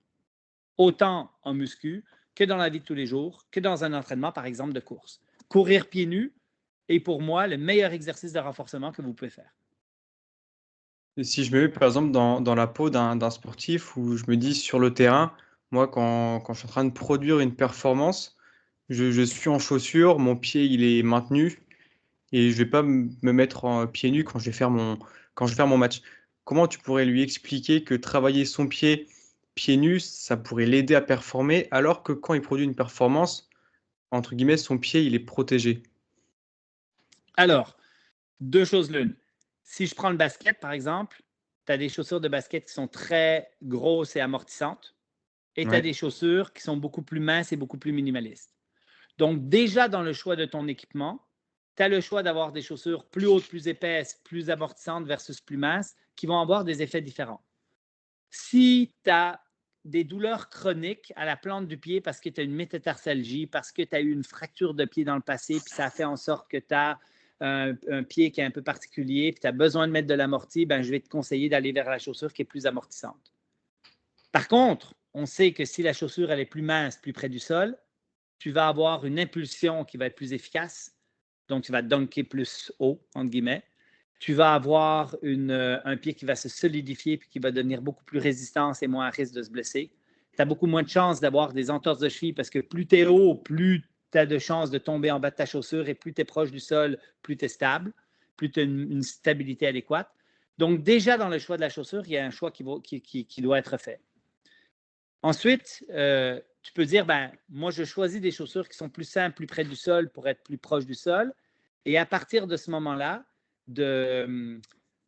Autant en muscu que dans la vie de tous les jours, que dans un entraînement, par exemple, de course. Courir pieds nus est pour moi le meilleur exercice de renforcement que vous pouvez faire. Et si je me mets par exemple dans la peau d'un sportif où je me dis sur le terrain, moi quand je suis en train de produire une performance, je suis en chaussures, mon pied il est maintenu et je vais pas me mettre en pieds nus quand je vais faire mon match. Comment tu pourrais lui expliquer que travailler son pieds nus, ça pourrait l'aider à performer alors que quand il produit une performance, entre guillemets, son pied il est protégé? Alors, deux choses l'une. Si je prends le basket, par exemple, tu as des chaussures de basket qui sont très grosses et amortissantes, et tu as Ouais. des chaussures qui sont beaucoup plus minces et beaucoup plus minimalistes. Donc, déjà dans le choix de ton équipement, tu as le choix d'avoir des chaussures plus hautes, plus épaisses, plus amortissantes versus plus minces qui vont avoir des effets différents. Si tu as des douleurs chroniques à la plante du pied parce que tu as une métatarsalgie, parce que tu as eu une fracture de pied dans le passé, puis ça a fait en sorte que tu as un pied qui est un peu particulier, puis tu as besoin de mettre de l'amorti, ben, je vais te conseiller d'aller vers la chaussure qui est plus amortissante. Par contre, on sait que si la chaussure elle est plus mince, plus près du sol, tu vas avoir une impulsion qui va être plus efficace. Donc, tu vas dunker plus haut, entre guillemets. Tu vas avoir un pied qui va se solidifier puis qui va devenir beaucoup plus résistant et moins à risque de se blesser. Tu as beaucoup moins de chances d'avoir des entorses de cheville parce que plus tu es haut, plus tu as de chances de tomber en bas de ta chaussure et plus tu es proche du sol, plus tu es stable, plus tu as une stabilité adéquate. Donc, déjà dans le choix de la chaussure, il y a un choix qui doit être fait. Ensuite, tu peux dire, ben, moi, je choisis des chaussures qui sont plus simples, plus près du sol pour être plus proche du sol. Et à partir de ce moment-là, de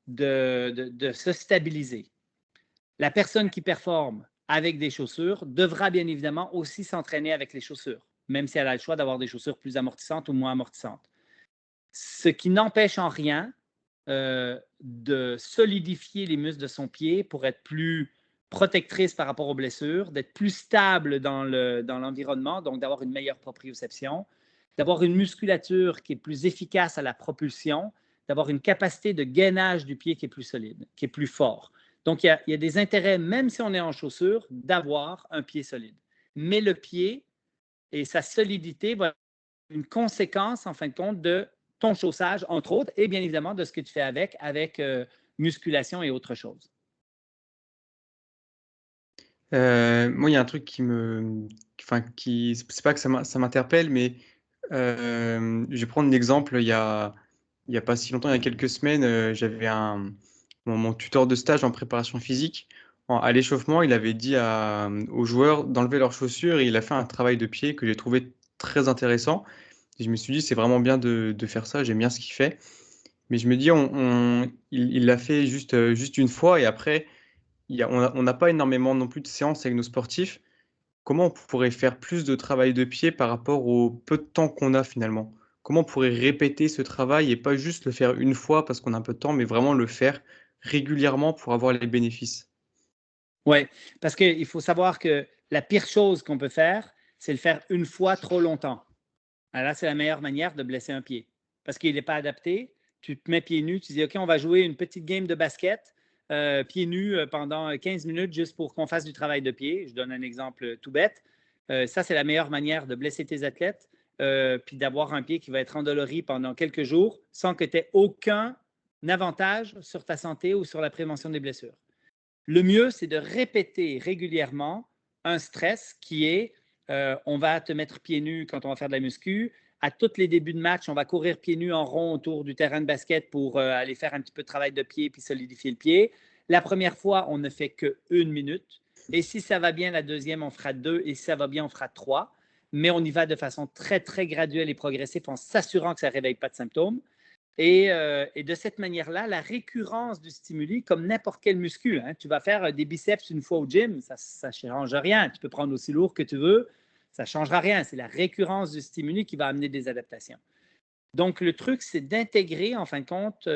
se stabiliser. La personne qui performe avec des chaussures devra bien évidemment aussi s'entraîner avec les chaussures, même si elle a le choix d'avoir des chaussures plus amortissantes ou moins amortissantes. Ce qui n'empêche en rien de solidifier les muscles de son pied pour être plus protectrice par rapport aux blessures, d'être plus stable dans l'environnement, donc d'avoir une meilleure proprioception, d'avoir une musculature qui est plus efficace à la propulsion, d'avoir une capacité de gainage du pied qui est plus solide, qui est plus fort. Donc, il y a des intérêts, même si on est en chaussure, d'avoir un pied solide. Mais le pied et sa solidité va être une conséquence, en fin de compte, de ton chaussage, entre autres, et bien évidemment de ce que tu fais avec musculation et autre chose. Moi, il y a un truc c'est pas que ça m'interpelle, mais je vais prendre l'exemple, il y a pas si longtemps, il y a quelques semaines, j'avais mon tuteur de stage en préparation physique. À l'échauffement, il avait dit aux joueurs d'enlever leurs chaussures et il a fait un travail de pied que j'ai trouvé très intéressant. Et je me suis dit, c'est vraiment bien de faire ça, j'aime bien ce qu'il fait. Mais je me dis, il l'a fait juste une fois et après, on n'a pas énormément non plus de séances avec nos sportifs. Comment on pourrait faire plus de travail de pied par rapport au peu de temps qu'on a finalement? Comment on pourrait répéter ce travail et pas juste le faire une fois parce qu'on a un peu de temps, mais vraiment le faire régulièrement pour avoir les bénéfices? Oui, parce qu'il faut savoir que la pire chose qu'on peut faire, c'est le faire une fois trop longtemps. Alors là, c'est la meilleure manière de blesser un pied parce qu'il n'est pas adapté. Tu te mets pieds nus, tu dis, OK, on va jouer une petite game de basket, pieds nus pendant 15 minutes juste pour qu'on fasse du travail de pied. Je donne un exemple tout bête. Ça, c'est la meilleure manière de blesser tes athlètes, puis d'avoir un pied qui va être endolori pendant quelques jours sans que tu aies aucun avantage sur ta santé ou sur la prévention des blessures. Le mieux, c'est de répéter régulièrement un stress qui est on va te mettre pieds nus quand on va faire de la muscu. À tous les débuts de match, on va courir pieds nus en rond autour du terrain de basket pour aller faire un petit peu de travail de pied puis solidifier le pied. La première fois, on ne fait que 1 minute. Et si ça va bien, la deuxième, on fera 2. Et si ça va bien, on fera 3. Mais on y va de façon très, très graduelle et progressive en s'assurant que ça ne réveille pas de symptômes. Et de cette manière-là, la récurrence du stimuli, comme n'importe quel muscle, tu vas faire des biceps une fois au gym, ça ne change rien. Tu peux prendre aussi lourd que tu veux, ça ne changera rien. C'est la récurrence du stimuli qui va amener des adaptations. Donc, le truc, c'est d'intégrer, en fin de compte,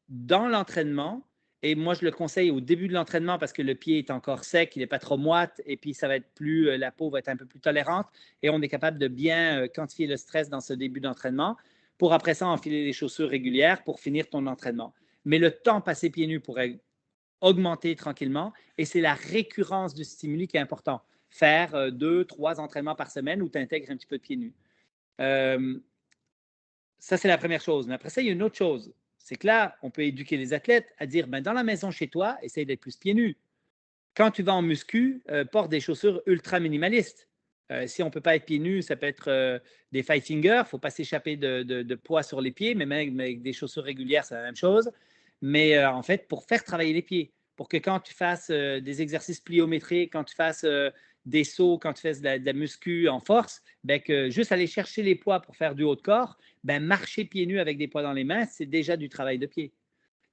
dans l'entraînement, et moi, je le conseille au début de l'entraînement parce que le pied est encore sec, il n'est pas trop moite, et puis ça va être la peau va être un peu plus tolérante, et on est capable de bien quantifier le stress dans ce début d'entraînement pour après ça enfiler les chaussures régulières pour finir ton entraînement. Mais le temps passé pieds nus pourrait augmenter tranquillement, et c'est la récurrence du stimuli qui est important. Faire 2, 3 entraînements par semaine où tu intègres un petit peu de pieds nus. Ça, c'est la première chose. Mais après ça, il y a une autre chose. C'est que là, on peut éduquer les athlètes à dire, dans la maison chez toi, essaye d'être plus pieds nus. Quand tu vas en muscu, porte des chaussures ultra minimalistes. Si on ne peut pas être pieds nus, ça peut être des five fingers. Il ne faut pas s'échapper de poids sur les pieds, mais même avec des chaussures régulières, c'est la même chose. Mais en fait, pour faire travailler les pieds, pour que quand tu fasses des exercices pliométriques, quand tu fasses des sauts, quand tu fais de la muscu en force, que juste aller chercher les poids pour faire du haut de corps, marcher pieds nus avec des poids dans les mains, c'est déjà du travail de pied.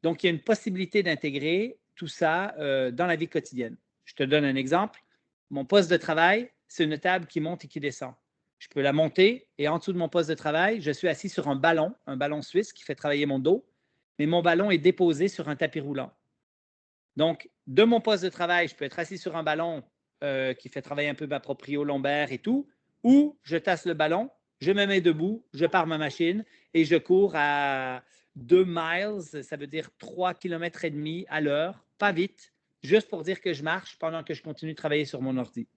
Donc, il y a une possibilité d'intégrer tout ça dans la vie quotidienne. Je te donne un exemple. Mon poste de travail, c'est une table qui monte et qui descend. Je peux la monter et en dessous de mon poste de travail, je suis assis sur un ballon suisse qui fait travailler mon dos, mais mon ballon est déposé sur un tapis roulant. Donc, de mon poste de travail, je peux être assis sur un ballon qui fait travailler un peu ma proprio lombaire et tout, ou je tasse le ballon, je me mets debout, je pars ma machine et je cours à 2 miles, ça veut dire 3,5 km à l'heure, pas vite, juste pour dire que je marche pendant que je continue de travailler sur mon ordi.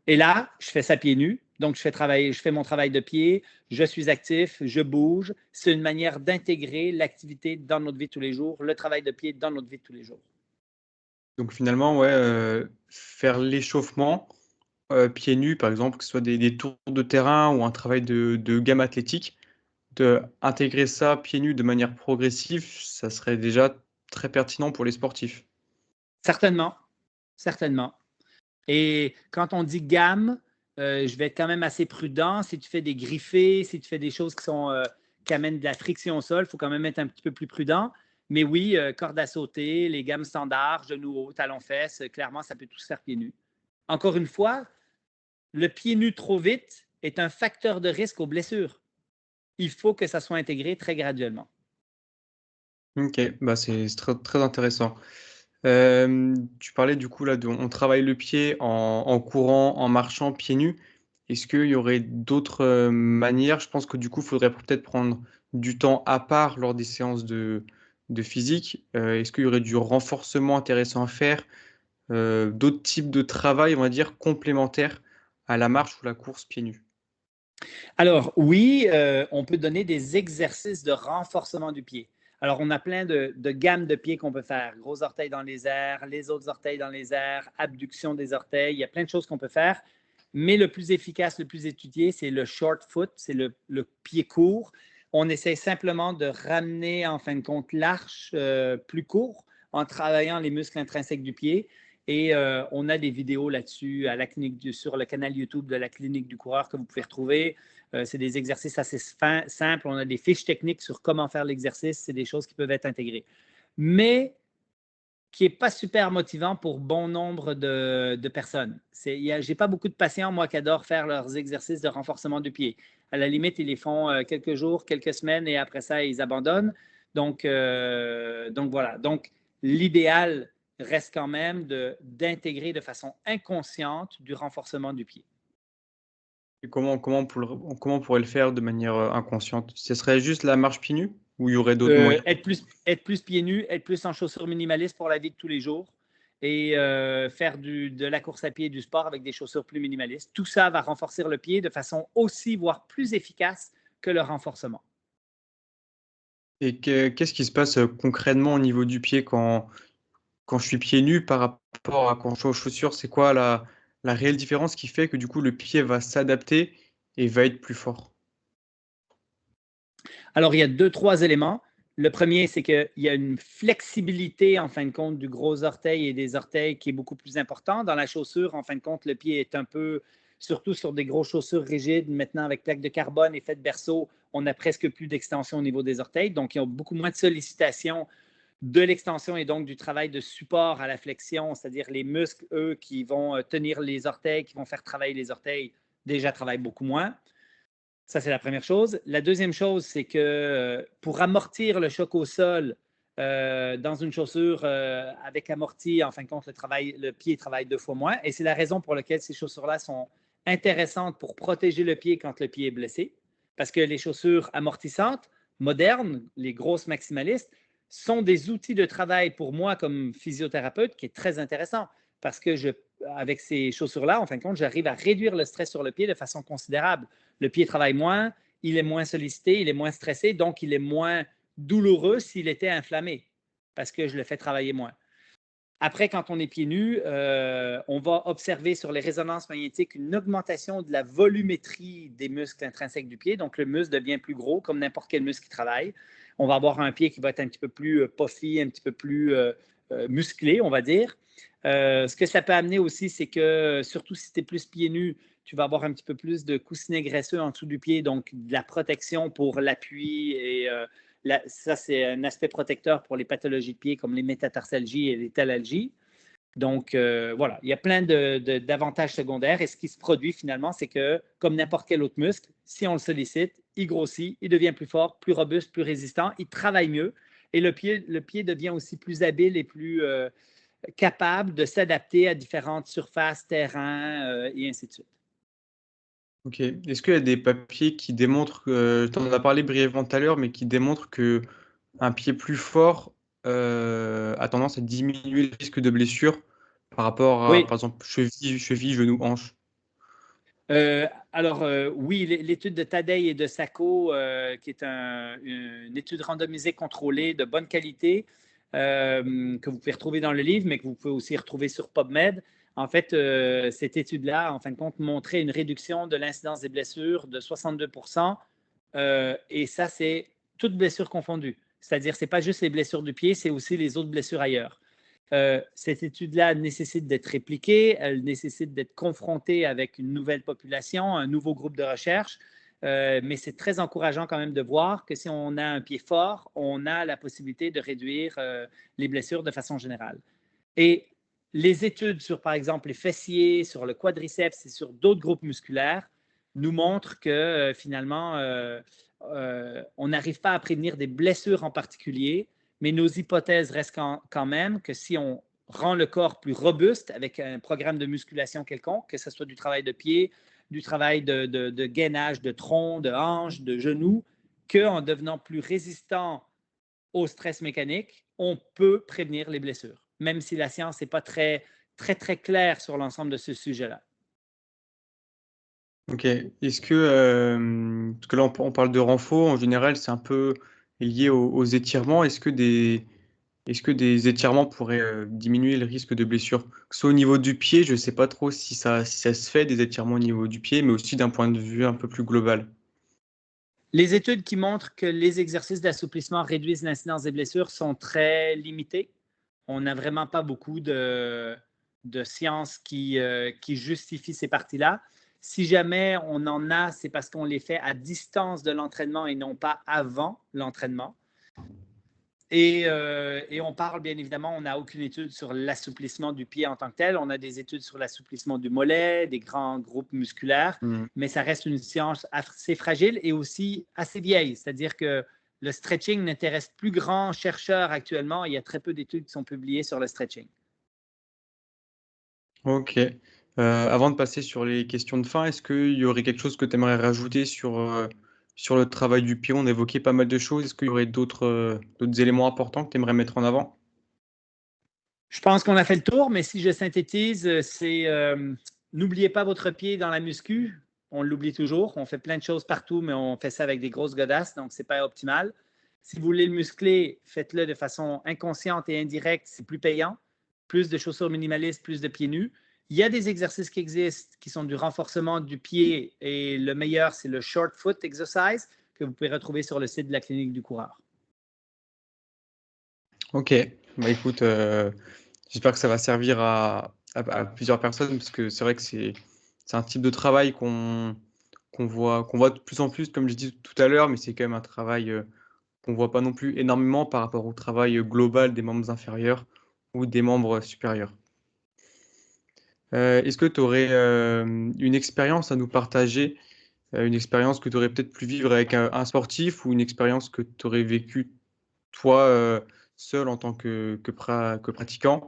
Et là, je fais ça pieds nus, donc je fais mon travail de pied, je suis actif, je bouge. C'est une manière d'intégrer l'activité dans notre vie de tous les jours, le travail de pied dans notre vie de tous les jours. Donc finalement, faire l'échauffement pieds nus, par exemple, que ce soit des tours de terrain ou un travail de gamme athlétique, intégrer ça pieds nus de manière progressive, ça serait déjà très pertinent pour les sportifs. Certainement, certainement. Et quand on dit gamme, je vais être quand même assez prudent. Si tu fais des griffés, si tu fais des choses qui amènent de la friction au sol, il faut quand même être un petit peu plus prudent. Mais oui, corde à sauter, les gammes standards, genoux hauts, talons fesses, clairement, ça peut tout se faire pieds nus. Encore une fois, le pied nu trop vite est un facteur de risque aux blessures. Il faut que ça soit intégré très graduellement. Ok, c'est très, très intéressant. Tu parlais du coup là, on travaille le pied en courant, en marchant, pieds nus. Est-ce qu'il y aurait d'autres manières? Je pense que du coup, il faudrait peut-être prendre du temps à part lors des séances de physique. Est-ce qu'il y aurait du renforcement intéressant à faire? D'autres types de travail, on va dire, complémentaires à la marche ou la course pieds nus? Alors, oui, on peut donner des exercices de renforcement du pied. Alors, on a plein de gammes de pieds qu'on peut faire. Gros orteils dans les airs, les autres orteils dans les airs, abduction des orteils. Il y a plein de choses qu'on peut faire. Mais le plus efficace, le plus étudié, c'est le short foot, c'est le pied court. On essaie simplement de ramener, en fin de compte, l'arche plus court en travaillant les muscles intrinsèques du pied. Et on a des vidéos là-dessus sur le canal YouTube de la Clinique du coureur que vous pouvez retrouver. C'est des exercices assez simples. On a des fiches techniques sur comment faire l'exercice. C'est des choses qui peuvent être intégrées. Mais qui n'est pas super motivant pour bon nombre de personnes. Je n'ai pas beaucoup de patients, moi, qui adorent faire leurs exercices de renforcement du pied. À la limite, ils les font quelques jours, quelques semaines et après ça, ils abandonnent. Donc voilà. Donc, l'idéal reste quand même d'intégrer de façon inconsciente du renforcement du pied. Et comment on pourrait le faire de manière inconsciente? Ce serait juste la marche pieds nus ou il y aurait d'autres moyens? Être plus pieds nus, être plus en chaussures minimalistes pour la vie de tous les jours et faire de la course à pied et du sport avec des chaussures plus minimalistes. Tout ça va renforcer le pied de façon aussi, voire plus efficace que le renforcement. Et qu'est-ce qui se passe concrètement au niveau du pied quand je suis pieds nus par rapport à quand je suis aux chaussures? C'est quoi la réelle différence qui fait que du coup le pied va s'adapter et va être plus fort? Alors, il y a deux, trois éléments. Le premier, c'est qu'il y a une flexibilité, en fin de compte, du gros orteil et des orteils qui est beaucoup plus important. Dans la chaussure, en fin de compte, le pied est un peu, surtout sur des grosses chaussures rigides, maintenant avec plaques de carbone, effet de berceau, on n'a presque plus d'extension au niveau des orteils. Donc, il y a beaucoup moins de sollicitation de l'extension et donc du travail de support à la flexion, c'est-à-dire les muscles, eux, qui vont tenir les orteils, qui vont faire travailler les orteils, déjà travaillent beaucoup moins. Ça, c'est la première chose. La deuxième chose, c'est que pour amortir le choc au sol dans une chaussure avec amorti, en fin de compte, le pied travaille 2 fois moins. Et c'est la raison pour laquelle ces chaussures-là sont intéressantes pour protéger le pied quand le pied est blessé. Parce que les chaussures amortissantes, modernes, les grosses maximalistes, sont des outils de travail pour moi comme physiothérapeute qui est très intéressant. Parce que avec ces chaussures-là, en fin de compte, j'arrive à réduire le stress sur le pied de façon considérable. Le pied travaille moins, il est moins sollicité, il est moins stressé, donc il est moins douloureux s'il était inflammé parce que je le fais travailler moins. Après, quand on est pieds nus, on va observer sur les résonances magnétiques une augmentation de la volumétrie des muscles intrinsèques du pied. Donc, le muscle devient plus gros, comme n'importe quel muscle qui travaille. On va avoir un pied qui va être un petit peu plus puffy, un petit peu plus musclé, on va dire. Ce que ça peut amener aussi, c'est que, surtout si tu es plus pieds nus, tu vas avoir un petit peu plus de coussinet graisseux en dessous du pied, donc de la protection pour l'appui. Et ça, c'est un aspect protecteur pour les pathologies de pied comme les métatarsalgies et les thalalgies. Donc, voilà, il y a plein d'avantages secondaires. Et ce qui se produit finalement, c'est que, comme n'importe quel autre muscle, si on le sollicite, il grossit, il devient plus fort, plus robuste, plus résistant, il travaille mieux. Et le pied devient aussi plus habile et plus capable de s'adapter à différentes surfaces, terrains et ainsi de suite. Ok. Est-ce qu'il y a des papiers qui démontrent, tu en as parlé brièvement tout à l'heure, mais qui démontrent que un pied plus fort a tendance à diminuer le risque de blessure par rapport à, Oui, par exemple, cheville, genou, hanche? alors oui, l'étude de Tadei et de Sacco, qui est une étude randomisée contrôlée de bonne qualité, que vous pouvez retrouver dans le livre, mais que vous pouvez aussi retrouver sur PubMed. En fait, cette étude-là, en fin de compte, montrait une réduction de l'incidence des blessures de 62 et ça, c'est toutes blessures confondues. C'est-à-dire, ce n'est pas juste les blessures du pied, c'est aussi les autres blessures ailleurs. Cette étude-là nécessite d'être répliquée, elle nécessite d'être confrontée avec une nouvelle population, un nouveau groupe de recherche, mais c'est très encourageant quand même de voir que si on a un pied fort, on a la possibilité de réduire les blessures de façon générale. Et les études sur, par exemple, les fessiers, sur le quadriceps et sur d'autres groupes musculaires nous montrent que finalement, on n'arrive pas à prévenir des blessures en particulier, mais nos hypothèses restent quand même que si on rend le corps plus robuste avec un programme de musculation quelconque, que ce soit du travail de pied, du travail de gainage, de tronc, de hanche, de genou, qu'en devenant plus résistant au stress mécanique, on peut prévenir les blessures, même si la science n'est pas très, très, très claire sur l'ensemble de ce sujet-là. Ok. Est-ce que, parce que là on parle de renfort, en général c'est un peu lié aux étirements. Est-ce que des étirements pourraient diminuer le risque de blessure? Que ce soit au niveau du pied, je ne sais pas trop si ça se fait, des étirements au niveau du pied, mais aussi d'un point de vue un peu plus global. Les études qui montrent que les exercices d'assouplissement réduisent l'incidence des blessures sont très limitées. On n'a vraiment pas beaucoup de sciences qui justifient ces parties-là. Si jamais on en a, c'est parce qu'on les fait à distance de l'entraînement et non pas avant l'entraînement. Et on parle, bien évidemment, on n'a aucune étude sur l'assouplissement du pied en tant que tel. On a des études sur l'assouplissement du mollet, des grands groupes musculaires, Hmm. mais ça reste une science assez fragile et aussi assez vieille. C'est-à-dire que le stretching n'intéresse plus grand chercheur actuellement. Il y a très peu d'études qui sont publiées sur le stretching. Ok. Avant de passer sur les questions de fin, est-ce qu'il y aurait quelque chose que tu aimerais rajouter sur le travail du pied? On a évoqué pas mal de choses. Est-ce qu'il y aurait d'autres éléments importants que tu aimerais mettre en avant? Je pense qu'on a fait le tour, mais si je synthétise, c'est n'oubliez pas votre pied dans la muscu. On l'oublie toujours. On fait plein de choses partout, mais on fait ça avec des grosses godasses, donc ce n'est pas optimal. Si vous voulez le muscler, faites-le de façon inconsciente et indirecte, c'est plus payant. Plus de chaussures minimalistes, plus de pieds nus. Il y a des exercices qui existent qui sont du renforcement du pied et le meilleur, c'est le short foot exercise que vous pouvez retrouver sur le site de la Clinique du Coureur. Ok, bah écoute, j'espère que ça va servir à plusieurs personnes parce que c'est vrai que c'est un type de travail qu'on voit de plus en plus, comme je dis tout à l'heure, mais c'est quand même un travail qu'on ne voit pas non plus énormément par rapport au travail global des membres inférieurs ou des membres supérieurs. Est-ce que tu aurais une expérience à nous partager, une expérience que tu aurais peut-être pu vivre avec un sportif ou une expérience que tu aurais vécue toi seul en tant que pratiquant,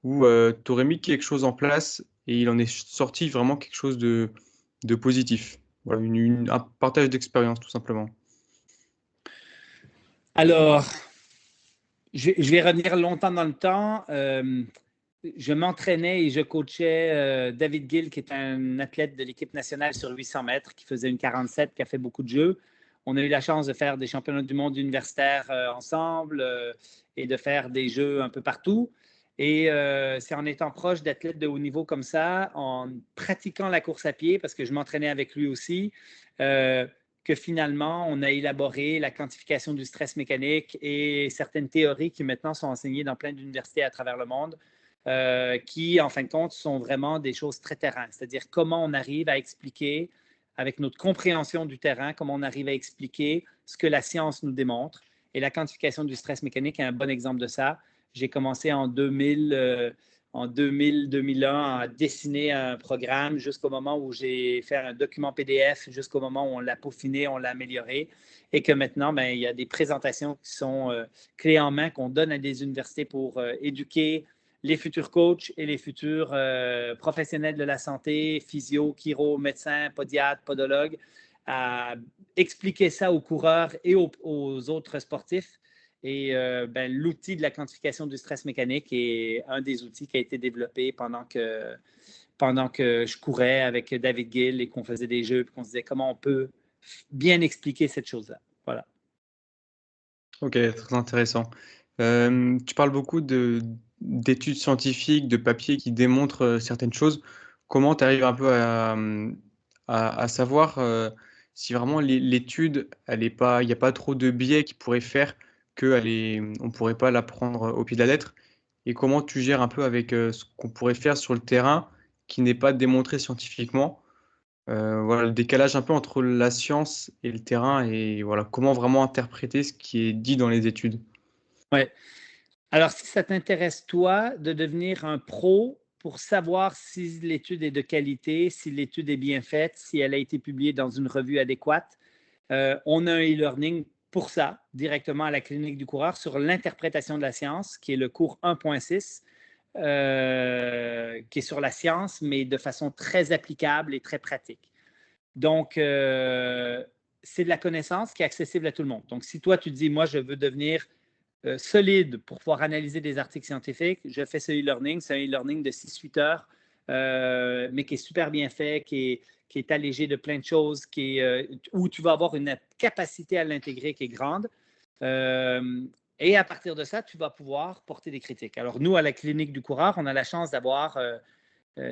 où tu aurais mis quelque chose en place et il en est sorti vraiment quelque chose de positif. Voilà, un partage d'expérience tout simplement. Alors, je vais revenir longtemps dans le temps. Je m'entraînais et je coachais David Gill, qui est un athlète de l'équipe nationale sur 800 mètres, qui faisait une 47, qui a fait beaucoup de jeux. On a eu la chance de faire des championnats du monde universitaires ensemble et de faire des jeux un peu partout. Et c'est en étant proche d'athlètes de haut niveau comme ça, en pratiquant la course à pied, parce que je m'entraînais avec lui aussi, que finalement, on a élaboré la quantification du stress mécanique et certaines théories qui maintenant sont enseignées dans plein d'universités à travers le monde, qui, en fin de compte, sont vraiment des choses très terrain. C'est-à-dire comment on arrive à expliquer, avec notre compréhension du terrain, comment on arrive à expliquer ce que la science nous démontre. Et la quantification du stress mécanique est un bon exemple de ça. J'ai commencé en 2000-2001 à dessiner un programme jusqu'au moment où j'ai fait un document PDF, jusqu'au moment où on l'a peaufiné, on l'a amélioré et que maintenant, il y a des présentations qui sont clés en main qu'on donne à des universités pour éduquer les futurs coachs et les futurs professionnels de la santé, physio, chiro, médecins, podiatres, podologues, à expliquer ça aux coureurs et aux autres sportifs. Et l'outil de la quantification du stress mécanique est un des outils qui a été développé pendant que je courais avec David Gill et qu'on faisait des jeux et qu'on se disait comment on peut bien expliquer cette chose-là. Voilà. Ok, très intéressant. Tu parles beaucoup d'études scientifiques, de papiers qui démontrent certaines choses. Comment tu arrives un peu à savoir si vraiment l'étude, il n'y a pas trop de biais qui pourraient faire qu'on ne pourrait pas la prendre au pied de la lettre? Et comment tu gères un peu avec ce qu'on pourrait faire sur le terrain qui n'est pas démontré scientifiquement? Voilà, le décalage un peu entre la science et le terrain et voilà, comment vraiment interpréter ce qui est dit dans les études. Ouais. Alors, si ça t'intéresse, toi, de devenir un pro pour savoir si l'étude est de qualité, si l'étude est bien faite, si elle a été publiée dans une revue adéquate, on a un e-learning pour ça, directement à la Clinique du Coureur, sur l'interprétation de la science, qui est le cours 1.6, qui est sur la science, mais de façon très applicable et très pratique. Donc, c'est de la connaissance qui est accessible à tout le monde. Donc, si toi, tu te dis, moi, je veux devenir solide pour pouvoir analyser des articles scientifiques, je fais ce e-learning. C'est un e-learning de 6-8 heures, mais qui est super bien fait, qui est allégé de plein de choses, où tu vas avoir une capacité à l'intégrer qui est grande. Et à partir de ça, tu vas pouvoir porter des critiques. Alors, nous, à la Clinique du Coureur, on a la chance d'avoir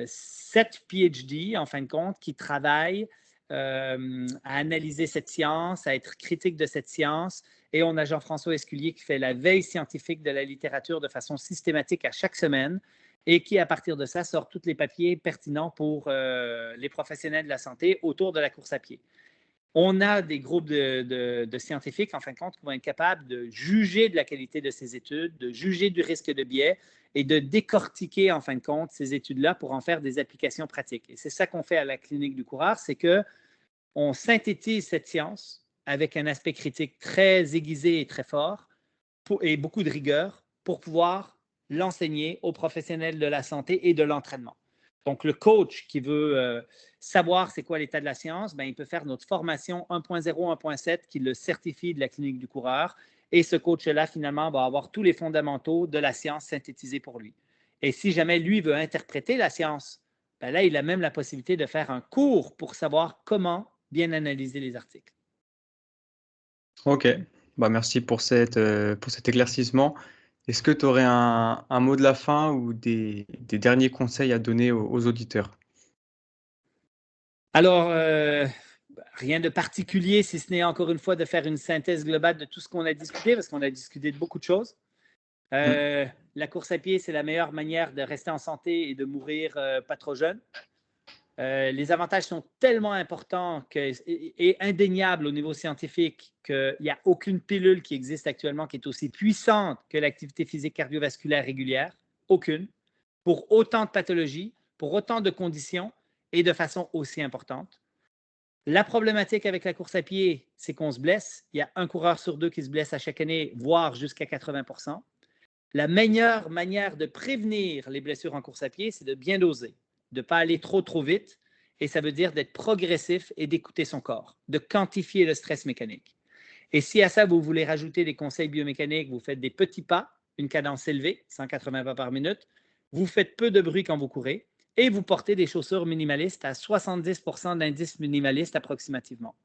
7 PhD, en fin de compte, qui travaillent à analyser cette science, à être critique de cette science. Et on a Jean-François Esculier qui fait la veille scientifique de la littérature de façon systématique à chaque semaine et qui, à partir de ça, sort tous les papiers pertinents pour les professionnels de la santé autour de la course à pied. On a des groupes de scientifiques, en fin de compte, qui vont être capables de juger de la qualité de ces études, de juger du risque de biais et de décortiquer, en fin de compte, ces études-là pour en faire des applications pratiques. Et c'est ça qu'on fait à la Clinique du Coureur, c'est qu'on synthétise cette science avec un aspect critique très aiguisé et très fort et beaucoup de rigueur pour pouvoir l'enseigner aux professionnels de la santé et de l'entraînement. Donc, le coach qui veut savoir c'est quoi l'état de la science, il peut faire notre formation 1.0, 1.7 qui le certifie de la Clinique du Coureur. Et ce coach-là, finalement, va avoir tous les fondamentaux de la science synthétisés pour lui. Et si jamais lui veut interpréter la science, ben là, il a même la possibilité de faire un cours pour savoir comment bien analyser les articles. Ok, bah, merci pour cet éclaircissement. Est-ce que tu aurais un mot de la fin ou des derniers conseils à donner aux auditeurs? Alors, rien de particulier, si ce n'est encore une fois de faire une synthèse globale de tout ce qu'on a discuté, parce qu'on a discuté de beaucoup de choses. Mm. La course à pied, c'est la meilleure manière de rester en santé et de mourir pas trop jeune. Les avantages sont tellement importants et indéniables au niveau scientifique qu'il n'y a aucune pilule qui existe actuellement qui est aussi puissante que l'activité physique cardiovasculaire régulière. Aucune. Pour autant de pathologies, pour autant de conditions et de façon aussi importante. La problématique avec la course à pied, c'est qu'on se blesse. Il y a un coureur sur deux qui se blesse à chaque année, voire jusqu'à 80%. La meilleure manière de prévenir les blessures en course à pied, c'est de bien doser, de ne pas aller trop vite. Et ça veut dire d'être progressif et d'écouter son corps, de quantifier le stress mécanique. Et si à ça, vous voulez rajouter des conseils biomécaniques, vous faites des petits pas, une cadence élevée, 180 pas par minute, vous faites peu de bruit quand vous courez et vous portez des chaussures minimalistes à 70% d'indice minimaliste approximativement.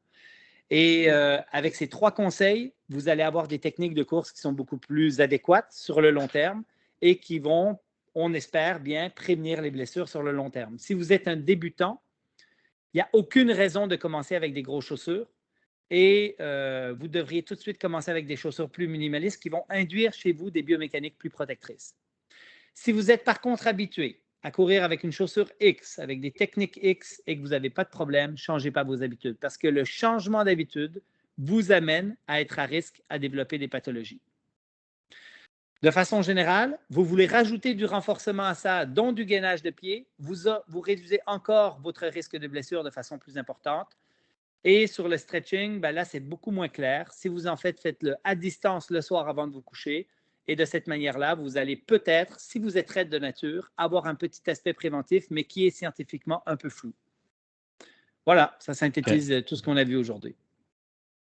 Et avec ces 3 conseils, vous allez avoir des techniques de course qui sont beaucoup plus adéquates sur le long terme et qui vont, on espère bien, prévenir les blessures sur le long terme. Si vous êtes un débutant, il n'y a aucune raison de commencer avec des grosses chaussures et vous devriez tout de suite commencer avec des chaussures plus minimalistes qui vont induire chez vous des biomécaniques plus protectrices. Si vous êtes par contre habitué à courir avec une chaussure X, avec des techniques X et que vous n'avez pas de problème, ne changez pas vos habitudes parce que le changement d'habitude vous amène à être à risque à développer des pathologies. De façon générale, vous voulez rajouter du renforcement à ça, dont du gainage de pied, vous réduisez encore votre risque de blessure de façon plus importante. Et sur le stretching, ben là, c'est beaucoup moins clair. Si vous en faites, faites-le à distance le soir avant de vous coucher. Et de cette manière-là, vous allez peut-être, si vous êtes raide de nature, avoir un petit aspect préventif, mais qui est scientifiquement un peu flou. Voilà, ça Ok. synthétise tout ce qu'on a vu aujourd'hui.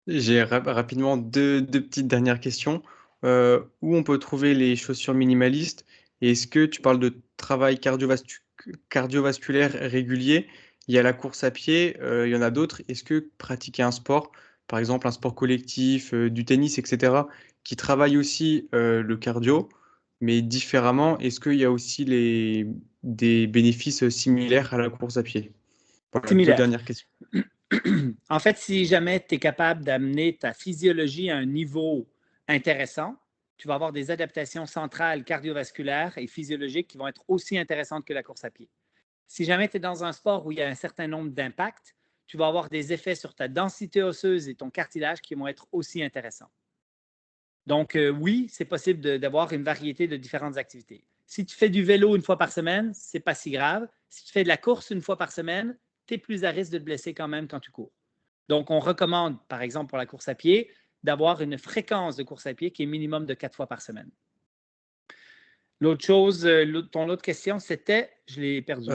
J'ai rapidement deux petites dernières questions. Où on peut trouver les chaussures minimalistes? Et est-ce que tu parles de travail cardiovasculaire régulier? Il y a la course à pied, il y en a d'autres. Est-ce que pratiquer un sport, par exemple un sport collectif, du tennis, etc., qui travaille aussi le cardio, mais différemment, est-ce qu'il y a aussi des bénéfices similaires à la course à pied? Voilà, deux Similaire. dernières questions. En fait, si jamais tu es capable d'amener ta physiologie à un niveau intéressant, tu vas avoir des adaptations centrales cardiovasculaires et physiologiques qui vont être aussi intéressantes que la course à pied. Si jamais tu es dans un sport où il y a un certain nombre d'impacts, tu vas avoir des effets sur ta densité osseuse et ton cartilage qui vont être aussi intéressants. Donc, oui, c'est possible d'avoir une variété de différentes activités. Si tu fais du vélo une fois par semaine, ce n'est pas si grave. Si tu fais de la course une fois par semaine, tu es plus à risque de te blesser quand même quand tu cours. Donc, on recommande, par exemple, pour la course à pied, d'avoir une fréquence de course à pied qui est minimum de 4 fois par semaine. L'autre chose, ton autre question, c'était, je l'ai perdu.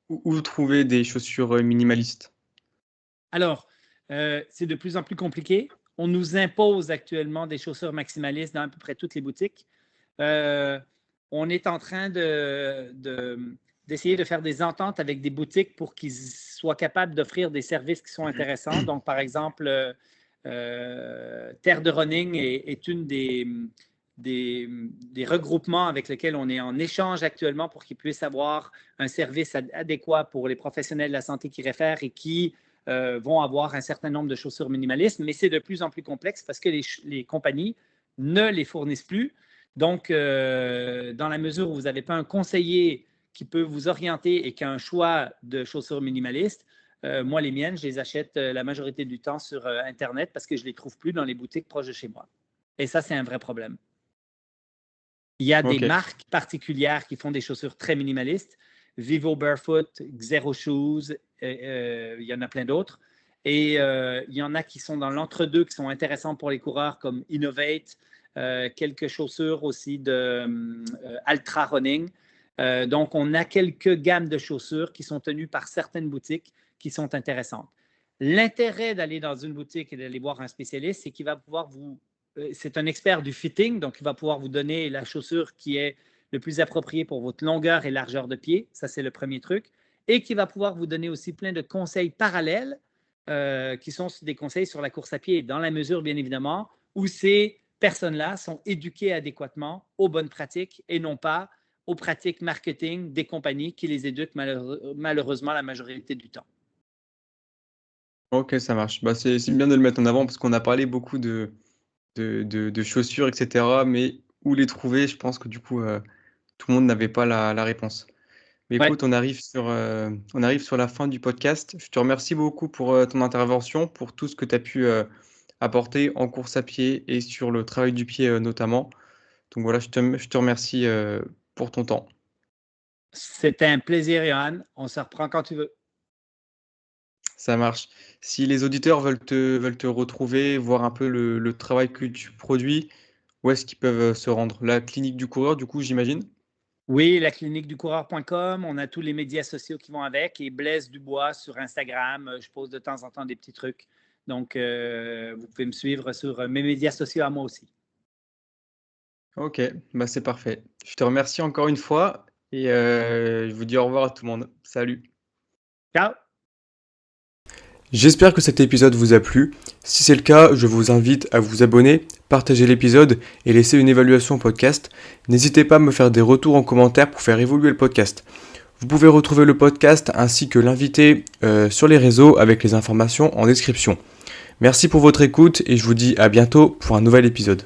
Où trouver des chaussures minimalistes? Alors, c'est de plus en plus compliqué. On nous impose actuellement des chaussures maximalistes dans à peu près toutes les boutiques. On est en train d'essayer de faire des ententes avec des boutiques pour qu'ils soient capables d'offrir des services qui sont intéressants. Donc, par exemple, Terre de Running est une des regroupements avec lesquels on est en échange actuellement pour qu'ils puissent avoir un service adéquat pour les professionnels de la santé qui réfèrent et qui vont avoir un certain nombre de chaussures minimalistes, mais c'est de plus en plus complexe parce que les compagnies ne les fournissent plus. Donc, dans la mesure où vous n'avez pas un conseiller qui peut vous orienter et qui a un choix de chaussures minimalistes, moi, les miennes, je les achète la majorité du temps sur Internet parce que je ne les trouve plus dans les boutiques proches de chez moi. Et ça, c'est un vrai problème. Il y a des Ok. marques particulières qui font des chaussures très minimalistes. Vivo Barefoot, Xero Shoes, il y en a plein d'autres. Et il y en a qui sont dans l'entre-deux, qui sont intéressants pour les coureurs, comme Innovate, quelques chaussures aussi de Ultra Running. Donc, on a quelques gammes de chaussures qui sont tenues par certaines boutiques qui sont intéressantes. L'intérêt d'aller dans une boutique et d'aller voir un spécialiste, c'est qu'il va pouvoir c'est un expert du fitting, donc il va pouvoir vous donner la chaussure qui est le plus approprié pour votre longueur et largeur de pied. Ça, c'est le premier truc. Et qui va pouvoir vous donner aussi plein de conseils parallèles qui sont des conseils sur la course à pied, dans la mesure, bien évidemment, où ces personnes-là sont éduquées adéquatement aux bonnes pratiques et non pas aux pratiques marketing des compagnies qui les éduquent malheureusement la majorité du temps. Ok, ça marche. Bah, c'est bien de le mettre en avant parce qu'on a parlé beaucoup de chaussures, etc. Mais où les trouver, je pense que du coup, tout le monde n'avait pas la réponse. Mais Ouais. écoute, on arrive sur la fin du podcast. Je te remercie beaucoup pour ton intervention, pour tout ce que tu as pu apporter en course à pied et sur le travail du pied notamment. Donc voilà, je te remercie pour ton temps. C'était un plaisir, Johan. On se reprend quand tu veux. Ça marche. Si les auditeurs veulent te retrouver, voir un peu le travail que tu produis, où est-ce qu'ils peuvent se rendre? La clinique du coureur, du coup, j'imagine? Oui, la clinique du coureur.com, on a tous les médias sociaux qui vont avec et Blaise Dubois sur Instagram. Je pose de temps en temps des petits trucs. Donc, vous pouvez me suivre sur mes médias sociaux à moi aussi. Ok, bah c'est parfait. Je te remercie encore une fois et je vous dis au revoir à tout le monde. Salut. Ciao! J'espère que cet épisode vous a plu. Si c'est le cas, je vous invite à vous abonner, partager l'épisode et laisser une évaluation au podcast. N'hésitez pas à me faire des retours en commentaire pour faire évoluer le podcast. Vous pouvez retrouver le podcast ainsi que l'invité sur les réseaux avec les informations en description. Merci pour votre écoute et je vous dis à bientôt pour un nouvel épisode.